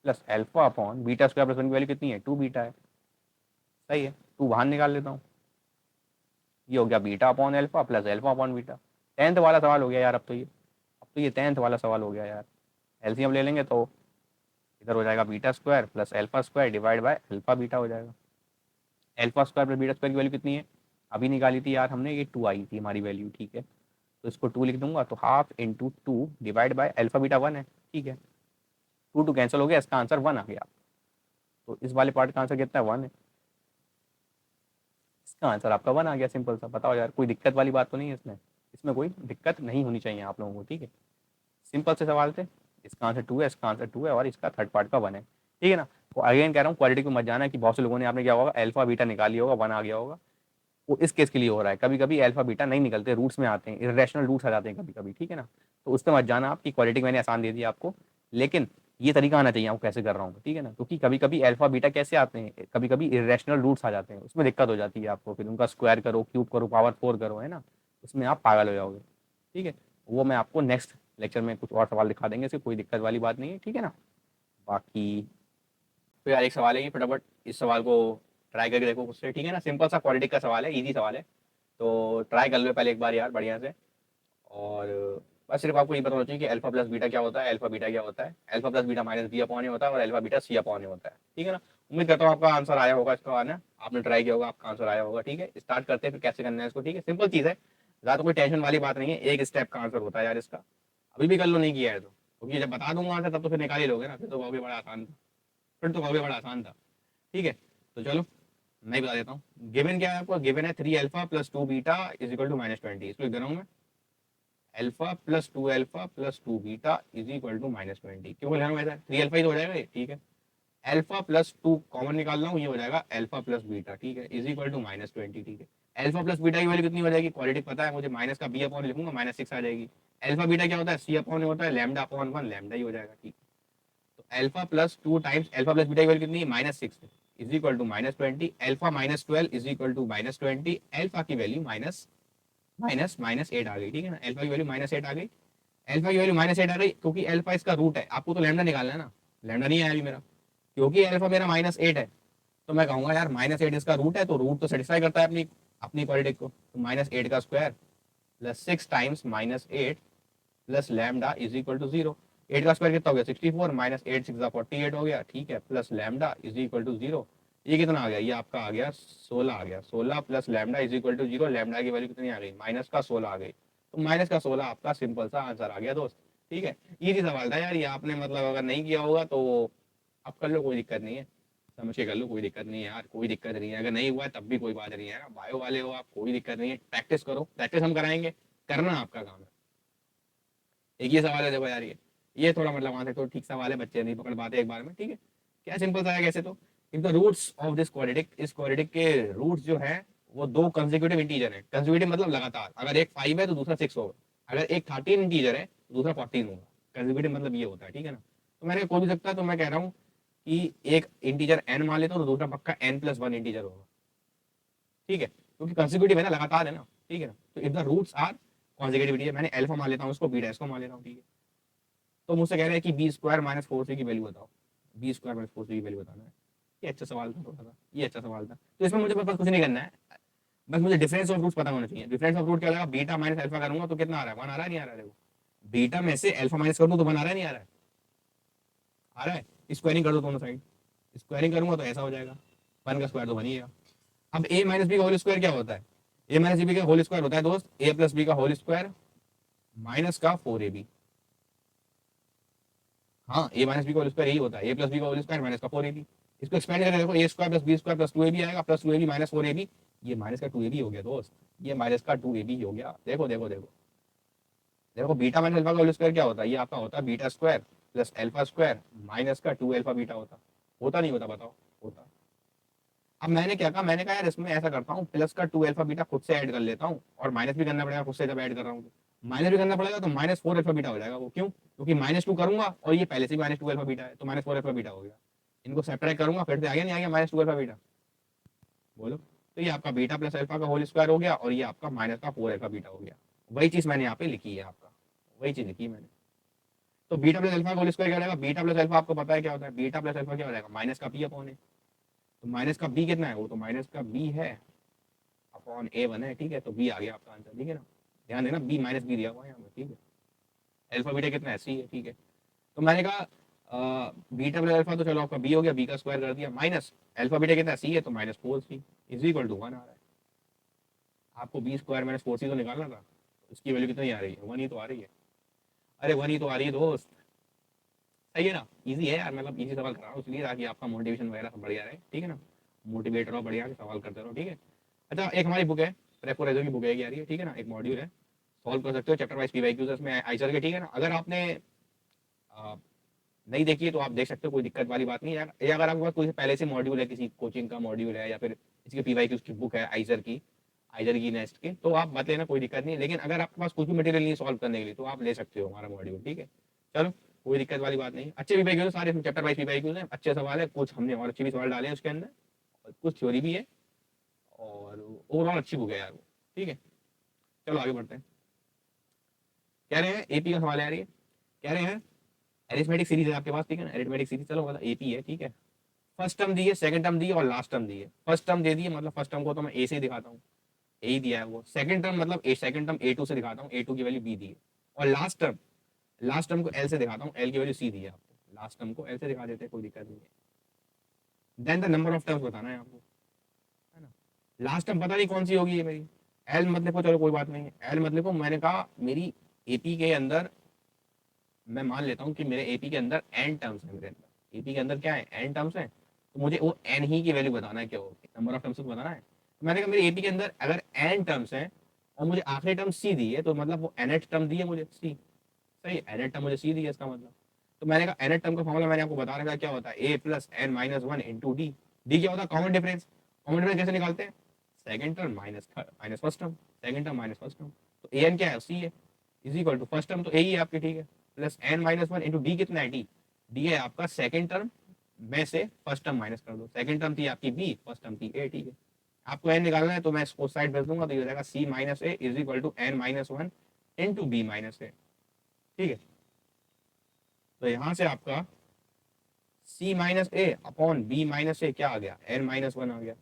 plus alpha upon beta square plus 1 की वैल्यू कितनी है, 2 बीटा है, सही है। 2 बाहर निकाल लेता हूँ, ये हो गया beta upon alpha plus alpha upon beta. 10th वाला सवाल हो गया यार, अब तो ये 10th वाला सवाल हो गया यार। एलसीएम ले लेंगे तो इधर हो जाएगा beta square plus alpha square divide by alpha beta हो जाएगा। Alpha square plus beta square की वैल्यू कितनी है, अभी निकाली थी यार हमने, ये 2 आई थी हमारी वैल्यू, ठीक है। तो इसको 2 लिख दूंगा, तो half into 2 divide by alpha beta 1 है, ठीक है। 2 2 कैंसिल हो गया, इसका आंसर 1 आ गया। तो इस वाले पार्ट का आंसर कितना है, 1 है। इसका आंसर आपका 1 आ गया, सिंपल सा। बताओ यार, कोई दिक्कत वाली बात तो नहीं है इसमें, इसमें कोई दिक्कत नहीं होनी चाहिए आप लोगों को, ठीक है। सिंपल से सवाल थे। इसका आंसर 2 है, इसका आंसर 2 है और इसका थर्ड पार्ट का 1 है, ठीक है ना। तो अगेन कह रहा हूँ क्वालिटी को मत जाना कि बहुत से लोगों ने आपने क्या होगा अल्फा बीटा निकाल लिया होगा, 1 आ गया होगा। वो इस केस के लिए हो रहा है, कभी कभी अल्फा बीटा नहीं निकलते, रूट्स में आते हैं, इरेशनल रूट्स आ जाते हैं कभी कभी, ठीक है ना। तो उस पर मत जाना, आपकी क्वालिटी मैंने आसान दे दी आपको, लेकिन ये तरीका आना चाहिए आपको कैसे कर रहा हूँ, ठीक है ना। क्योंकि कभी कभी अल्फा बीटा कैसे आते हैं, कभी कभी इरेशनल रूट्स आ जाते हैं, उसमें दिक्कत हो जाती है आपको, फिर उनका स्क्वायर करो, क्यूब करो, पावर 4 करो, है ना, उसमें आप पागल हो जाओगे, ठीक है। वो मैं आपको नेक्स्ट लेक्चर में कुछ और सवाल दिखा देंगे, इससे कोई दिक्कत वाली बात नहीं है, ठीक है ना। बाकी तो यार एक सवाल है, कि फटाफट इस सवाल को ट्राई करके देखो खुद से, ठीक है ना। सिंपल सा क्वाड्रेटिक का सवाल है, इजी सवाल है, तो ट्राई कर लो पहले एक बार यार बढ़िया से। और बस सिर्फ आपको ये पता होना चाहिए कि अल्फा प्लस बीटा क्या होता है, अल्फा बीटा क्या होता है। Alpha plus beta minus b upon a होता है और alpha beta c upon a होता है, ठीक है ना। उम्मीद करता हूँ आपका आंसर आया होगा इसका, आना आपने ट्राई किया होगा, आपका आंसर आया होगा, ठीक है। स्टार्ट करते हैं फिर कैसे करना है इसको, ठीक है। सिंपल चीज़ है, ज़्यादा कोई टेंशन वाली बात नहीं है, एक स्टेप का आंसर होता है यार इसका। अभी भी कर लो, नहीं किया है तो, क्योंकि जब बता दूंगा आंसर तब तो फिर निकाल ही लोगे ना, फिर तो कहोगे बड़ा आसान था, फिर तो कहोगे बड़ा आसान था, ठीक है। तो चलो मैं ही बता देता हूँ, गिवन क्या है आपको, गिवन है 3 alpha plus 2 beta is equal to -20। इसको लिख दे रहा हूँ मैं, alpha plus 2 alpha plus 2 beta is equal to -20। क्यों बोल रहा हूँ ऐसा, 3 अल्फा ही तो हो जाएगा ये, ठीक है। अल्फा प्लस 2 कॉमन निकाल रहा हूँ, ये हो जाएगा अल्फा प्लस बीटा, ठीक है, इज इक्वल टू -20, ठीक है। अल्फा प्लस बीटा की वैल्यू कितनी हो जाएगी, क्वालिटी पता है मुझे, माइनस का बी अपॉन लिखूंगा, -6 आ जाएगी। अल्फा बीटा क्या होता है, सी अपॉन होता है, लैम्डा अपॉन 1, लैम्डा ही हो जाएगा, ठीक है। तो alpha plus 2 times alpha plus beta की वैल्यू कितनी है, -6 is equal to -20, alpha -12 is equal to -20, alpha की वैल्यू माइनस माइनस -8 आ गई, ठीक है ना। अल्फा की वैल्यू -8 आ गई, अल्फा की वैल्यू -8 आ गई, क्योंकि अल्फा इसका रूट है, आपको तो लैम्डा निकालना है ना, लैम्डा नहीं आया अभी मेरा, क्योंकि अल्फा मेरा -8 है। तो मैं कहूंगा यार -8 इसका रूट है, तो रूट तो सेटिस्फाई करता है अपनी अपनी क्वाड्रेटिक को, तो -8 का square plus 6 times -8 plus lambda is equal to 0। 8 का स्क्वायर कितना हो गया 64 माइनस 8 6 48 हो गया, ठीक है, plus lambda is equal to 0। ये कितना आ गया, ये आपका आ गया 16 आ गया, 16 plus lambda is equal to 0। Lambda की वैल्यू कितनी आ गई, माइनस का 16 आ गई। तो माइनस का 16 आपका सिंपल सा आंसर आ गया दोस्त, ठीक है। ये सवाल था यार, ये आपने मतलब अगर नहीं किया होगा तो आप कर लो, कोई दिक्कत नहीं है, समझ के कर लो, कोई दिक्कत नहीं है यार, कोई दिक्कत नहीं है। अगर नहीं हुआ है तब भी कोई बात नहीं है ना, बायो वाले हो आप, कोई दिक्कत नहीं है, प्रैक्टिस करो, प्रैक्टिस हम कराएंगे, करना आपका काम है। एक ही सवाल है देखो यार, ये थोड़ा मतलब वहां से तो ठीक सवाल है, बच्चे नहीं पकड़ पाते एक बार में, ठीक है। क्या सिंपल सा है कैसे तो, if the roots of this quadratic, इस क्वाड्रेटिक के रूट्स जो है वो दो कंसेक्यूटिव इंटीजर है। कंसेक्यूटिव मतलब लगातार, अगर एक 5 है तो दूसरा 6 होगा, अगर एक 13 इंटीजर है तो दूसरा 14 होगा। कंसेक्यूटिव मतलब ये होता है, ठीक है ना। तो मैंने कोई भी सकता है, तो मैं कह रहा हूँ कि एक इंटीजर n मान लेता हूँ तो दूसरा पक्का n+1 इंटीजर होगा, ठीक है, क्योंकि कंसेक्यूटिव है ना, लगातार है ना, ठीक है ना। तो if the roots are consecutive, मैंने अल्फा मान लेता हूँ उसको, बीटा इसको मान लेता हूँ, ठीक है। तो मुझसे कह रहे हैं कि बी स्क्वायर माइनस 4c की वैल्यू बताओ, बी स्क्वायर माइनस 4c की वैल्यू बताना है। ये अच्छा सवाल था थोड़ा सा, ये अच्छा सवाल था। तो इसमें मुझे बस कुछ नहीं करना है, बस मुझे डिफरेंस ऑफ रूट्स पता होना चाहिए। डिफरेंस ऑफ रूट क्या होगा, बीटा माइनस अल्फा करूंगा तो कितना आ रहा है, 1 आ रहा है, नहीं आ रहा है, देखो बीटा में से अल्फा माइनस कर दूं तो 1 आ रहा है, नहीं आ रहा है, आ रहा है। स्क्वायरिंग कर दो दोनों साइड, स्क्वायरिंग करूंगा तो ऐसा हो जाएगा, 1 का स्क्वायर तो बनिएगा। अब ए माइनस बी का होल स्क्वायर क्या होता है, ए माइनस बी का होल स्क्वायर होता है दोस्त ए प्लस बी का होल स्क्वायर माइनस का 4ab। हाँ, ए माइनस बी का होल स्क्वायर यही होता है, ए प्लस बी का होल स्क्वायर माइनस का 4ab। इसको एक्सपेंड करके देखो, a square plus B square plus 2ab आएगा, प्लस 2ab माइनस 4ab, ये माइनस का 2ab हो गया दोस्त, ये माइनस का 2ab हो गया। देखो देखो देखो देखो, बीटा माइनस अल्फा का होल स्क्वायर क्या होता है, ये आपका होता है beta square plus alpha square minus का 2 अल्फा बीटा होता नहीं होता, बताओ, होता। अब मैंने क्या कहा, मैंने कहा यार इसमें ऐसा करता हूँ, प्लस का 2 अल्फा बीटा खुद से ऐड कर लेता हूँ, और माइनस भी करना पड़ेगा खुद से, जब ऐड कर रहा हूँ तो माइनस भी करना पड़ेगा, तो माइनस 4 अल्फा बीटा हो जाएगा वो, क्यों, क्योंकि -2 करूंगा और ये पहले से माइनस 2 अल्फा बीटा है, तो माइनस 4 अल्फा बीटा हो गया। इनको सेपरेट करूंगा फिर से आ गया, नहीं आ गया -2 अल्फा बीटा, बोलो। तो ये आपका बीटा प्लस अल्फा का होल स्क्वायर हो गया, और ये आपका माइनस का 4 अल्फा बीटा हो गया। वही चीज मैंने यहाँ पे लिखी है, आपका वही चीज लिखी है मैंने। तो बीटा प्लस अल्फा का होल स्क्वायर क्या हो जाएगा, बीटा प्लस अल्फा आपको पता है क्या होता है, बीटा प्लस अल्फा क्या हो जाएगा, माइनस का बी अपॉन ए। तो माइनस का बी कितना है, वो तो माइनस का बी है अपॉन a1 है, ठीक है। तो बी आ गया आपका आंसर, ठीक है ना। ध्यान देना, बी माइनस बी दिया हुआ है यहाँ पे, ठीक है। अल्फा बीटा कितना है, सी है, ठीक है। तो मैंने कहा बीटा प्लस अल्फा तो चलो आपका बी हो गया, बी का स्क्वायर कर दिया, माइनस अल्फा बीटा कितना है, सी है, तो -4c इज इक्वल टू 1 आ रहा है। आपको बी स्क्वायर -4c तो निकालना था, इसकी वैल्यू कितनी आ रही है, 1 ही तो आ रही है। अरे 1 ही तो आ रही है दोस्त, सही है ना, इजी है यार, मतलब इजी सवाल करा रहा हूँ इसलिए, ताकि आपका मोटिवेशन वगैरह सब बढ़िया रहे, ठीक है ना। मोटिवेट रहो, बढ़िया से सवाल करते रहो, ठीक है। अच्छा, एक हमारी बुक है, प्रेफोरेजो की बुक है यार ये, ठीक है ना, एक मॉड्यूल है, सॉल्व कर सकते हो चैप्टर वाइज पीवाईक्यूज इसमें आइसर के, ठीक है ना। अगर आपने आ, नहीं देखी है तो आप देख सकते हो, कोई दिक्कत वाली बात नहीं है। या अगर आपके पास कोई पहले से मॉड्यूल है, किसी कोचिंग का मॉड्यूल है, या फिर इसके पीवाईक्यूज की बुक है आइजर की नेक्स्ट की, तो आप मत लेना, कोई दिक्कत नहीं है। लेकिन अगर आपके पास कुछ भी मटेरियल नहीं सॉल्व करने के लिए, तो आप ले सकते हो हमारा मॉड्यूल, ठीक है। चलो, कोई दिक्कत वाली बात नहीं। अच्छे पीवाईक्यूज सारे चैप्टर वाइज पीवाईक्यूज हैं, अच्छे सवाल है, कुछ हमने और अच्छे भी सवाल डाले हैं उसके अंदर, और कुछ थ्योरी भी है, और ओवरऑल अच्छी बुक है यार वो, ठीक है। चलो आगे बढ़ते हैं। कह रहे हैं एपी का सवाल है यार ये, कह रहे हैं अरिथमेटिक सीरीज है आपके पास, ठीक है ना, अरिथमेटिक सीरीज, चलो मतलब एपी है, ठीक है। फर्स्ट टर्म दी है, सेकंड टर्म दी है, और लास्ट टर्म दी है। फर्स्ट टर्म दे दी है, मतलब फर्स्ट टर्म को तो मैं ए से ही दिखाता हूँ, ए ही दिया है वो। सेकंड टर्म मतलब ए, सेकंड टर्म ए2 से दिखाता हूँ, ए2 की वैल्यू बी दी है। और लास्ट टर्म को एल से दिखाता हूँ, एल की वैल्यू सी दी है आपको। लास्ट टर्म को एल से दिखा देते हैं, कोई दिक्कत नहीं है। Then the number of terms बताना है आपको, है ना। लास्ट टर्म पता नहीं कौन सी होगी ये मेरी, एल मत लिखो, चलो कोई बात नहीं है, एल मत लिखो। मैंने कहा मेरी एपी के अंदर, मैं मान लेता हूँ कि मेरे एपी के अंदर एन टर्म्स है, मेरे अंदर एपी के अंदर क्या है, एन टर्म्स है। तो मुझे वो एन ही की वैल्यू बताना है, क्या होगी नंबर ऑफ टर्म्स को बताना है। तो मैंने कहा मेरे एपी के अंदर अगर एन टर्म्स है और मुझे आखिरी टर्म सी दी है, तो मतलब वो एनएट टर्म दी है मुझे सी, सही, एनएट टर्म मुझे सी दी है, इसका मतलब। तो मैंने कहा एनएट टर्म का फॉर्मूला मैंने आपको बता रखा, क्या होता है, a plus n minus one into d. D क्या होता है, कॉमन डिफरेंस। कॉमन डिफरेंस कैसे निकालते हैं, second term minus first term, second term minus first term. तो ए एन क्या है, सी है, is equal to first term तो ए ही है आपकी, ठीक है, plus n minus one into d कितना है, डी, डी है आपका सेकंड टर्म में से फर्स्ट टर्म माइनस कर दो, सेकंड टर्म थी आपकी बी, फर्स्ट टर्म थी ए, ठीक है। आपको एन निकालना है, तो मैं इसको साइड भेज दूंगा, तो ये हो जाएगा c minus a is equal to n minus one into b minus a, ठीक है। तो यहाँ से आपका c minus a upon b minus a क्या आ गया, एन माइनस वन आ गया।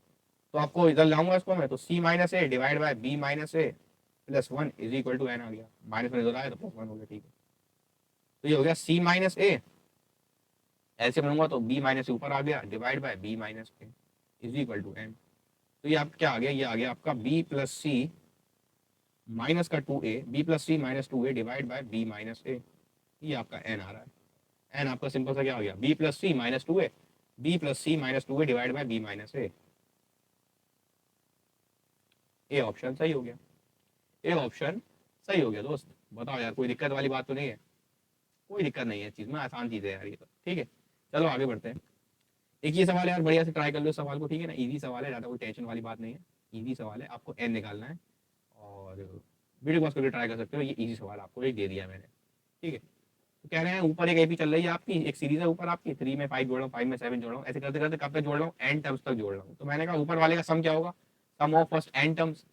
तो आपको इधर लाऊंगा इसको मैं, तो c minus a divide by b minus a plus one is equal to n आ गया, माइनस वन इधर आया तो प्लस वन हो गया, ठीक है। तो ये हो गया c माइनस ए, ऐसे बनूंगा तो b माइनस ऊपर आ गया divide by b minus a is equal to n। तो ये आप क्या आ गया, ये आ गया आपका b प्लस सी माइनस का 2a, b plus c minus 2a divide by b minus a, ये आपका n आ रहा है। n आपका सिंपल सा क्या हो गया, b plus c minus 2a, b plus c minus 2a divide by b minus a option सही हो गया। ए ऑप्शन सही हो गया दोस्त। बताओ यार, कोई दिक्कत वाली बात तो नहीं है? कोई दिक्कत नहीं है, चीज में आसान चीज है यार ये तो, ठीक है। चलो आगे बढ़ते हैं। एक ये सवाल है यार, बढ़िया से ट्राई कर लो इस सवाल को, ठीक है ना, इजी सवाल है, ज्यादा कोई टेंशन वाली बात नहीं है, इजी सवाल है, आपको एन निकालना है और वीडियो पॉज करके ट्राई कर सकते हो, ये इजी सवाल आपको एक दे दिया मैंने, ठीक है। तो कह रहे हैं ऊपर एक एपी चल रही है आपकी, एक सीरीज है ऊपर आपकी, 3 में 5 जोड़ रहा हूँ, 5 में 7 जोड़ रहा हूँ, ऐसे करते करते कब तक जोड़ रहा हूँ, एन टर्म्स तक जोड़ रहा हूँ। तो मैंने कहा ऊपर वाले का सम क्या होगा, sum of first n terms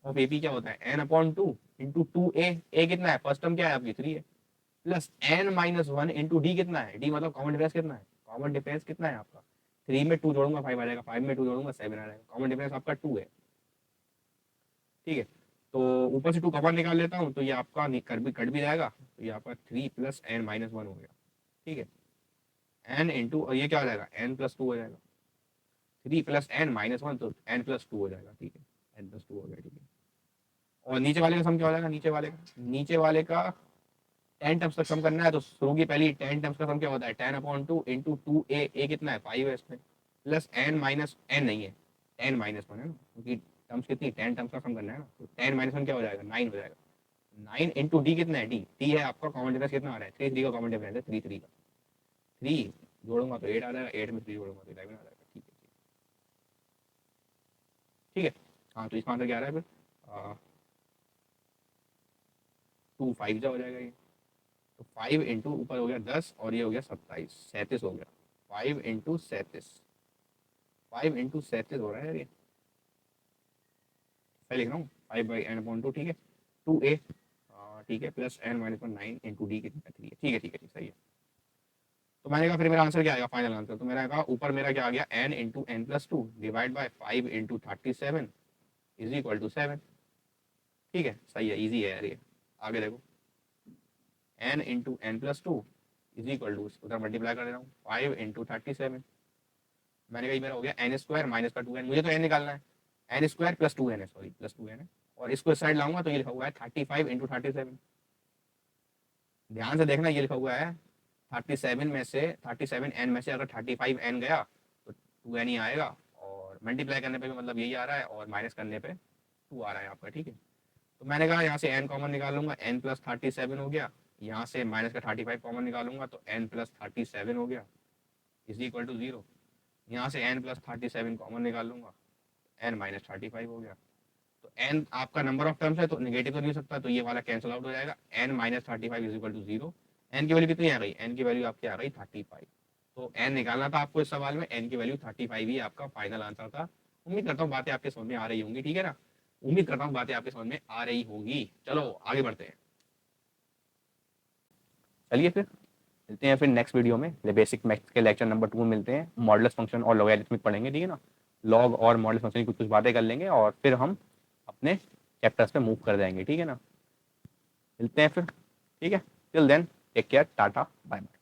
of AP क्या होता है, एन अपॉन 2 इंटू 2a, ए कितना है, फर्स्ट टर्म क्या है आपकी 3 है, plus n minus 1 into d कितना है, डी मतलब कॉमन डिफरेंस कितना है, कॉमन डिफरेंस कितना है आपका, 3 में 2 जोड़ूंगा 5 आ जाएगा, 5 में 2 जोड़ूंगा 7 आ जाएगा, कॉमन डिफरेंस आपका 2 है, ठीक है। तो ऊपर से 2 कॉमन निकाल लेता हूँ, तो ये आपका कट भी जाएगा, तो ये आपका 3 प्लस एन माइनस 1 हो गया, ठीक है, एन इंटू, और ये क्या हो जाएगा, एन प्लस 2 हो जाएगा, 3 प्लस एन माइनस 1 तो एन प्लस 2 हो जाएगा, ठीक है, एन प्लस 2 हो गया, ठीक है। और नीचे वाले का सम क्या हो जाएगा, नीचे वाले का 10 टर्म्स तक सम करना है, तो शुरू की पहली 10 टर्म्स का सम क्या होता है, 10 अपॉन 2 इंटू 2a, ए कितना है 5 है इसमें, प्लस एन माइनस एन नहीं है, 10 माइनस 1 है ना, क्योंकि टर्म्स कितनी 10 टर्म्स का सम करना है ना, तो 10 माइनस 1 क्या हो जाएगा, 9 हो जाएगा, 9 इंटू डी कितना है, डी है आपका कॉमन डिफरेंस कितना आ रहा है, 3 3 का कॉमन डिफरेंस है, 3 3 का, 3 जोड़ूंगा तो 8 आ जाएगा, 8 में 3 जोड़ूंगा तो 11 आ जाएगा, ठीक है, ठीक है। हाँ तो इसका आंसर क्या आ रहा है फिर, 2 5 हो जाएगा ये, तो 5 इंटू ऊपर हो गया 10 और ये हो गया 27, 37 हो गया, 5 इंटू 37, 5 इंटू 37 हो रहा है यार ये, सही लिख रहा हूँ, 5 बाई एन अपॉन 2, ठीक है, 2a, ठीक है, plus n minus 1 9 into d कितना 3 है, ठीक है ठीक है ठीक, सही है। तो मैंने कहा फिर मेरा आंसर क्या आएगा, फाइनल आंसर, तो मैंने कहा ऊपर मेरा क्या आ गया, n into n plus 2 divide by 5 into 37 is equal to 7, ठीक है, सही है, ईजी है यार ये। आगे देखो, n into n plus 2 is equal to, उधर मल्टीप्लाई कर दे रहा हूँ, 5 इंटू 37, मैंने कहा मेरा हो गया एन स्क्वायर माइनस का 2n, मुझे तो एन निकालना है, एन स्क्वायर प्लस 2n है, सॉरी प्लस 2n है, और इसको इस साइड लाऊंगा तो ये लिखा हुआ है 35 इंटू 37, ध्यान से देखना, ये लिखा हुआ है 37 में से 37 एन में से अगर 35 एन गया तो 2n ही आएगा, और मल्टीप्लाई करने पे भी मतलब यही आ रहा है, और माइनस करने पे 2 आ रहा है आपका, ठीक है। तो मैंने कहा यहाँ से एन कॉमन निकालूंगा, एन प्लस 37 हो गया, यहाँ से माइनस का 35 कॉमन निकालूंगा तो एन प्लस 37 हो गया इज इक्वल टू 0, यहाँ से एन प्लस 37 कॉमन निकालूंगा, एन माइनस 35 हो गया, तो एन आपका नंबर ऑफ टर्म्स है तो नेगेटिव तो नहीं हो सकता, तो ये वाला कैंसिल आउट हो जाएगा, n minus 35 is equal to 0, n की वैल्यू कितनी आ गई, एन की वैल्यू आपकी आ गई 35, तो एन निकालना था आपको इस सवाल में, एन की वैल्यू 35 ही आपका फाइनल आंसर था। उम्मीद करता हूँ बातें आपके समझ में आ रही होंगी, ठीक है ना, उम्मीद करता हूँ बातें आपके समझ में आ रही होंगी। चलो आगे बढ़ते हैं। चलिए फिर मिलते हैं फिर नेक्स्ट वीडियो में, बेसिक मैथ्स के लेक्चर नंबर 2 में मिलते हैं, मॉडुलस फंक्शन और लॉगरिथमिक पढ़ेंगे, ठीक है ना, लॉग और मॉडुलस फंक्शन की कुछ कुछ बातें कर लेंगे और फिर हम अपने चैप्टर्स पे मूव कर जाएंगे, ठीक है ना। मिलते हैं फिर, ठीक है, till then take care, tata bye bye.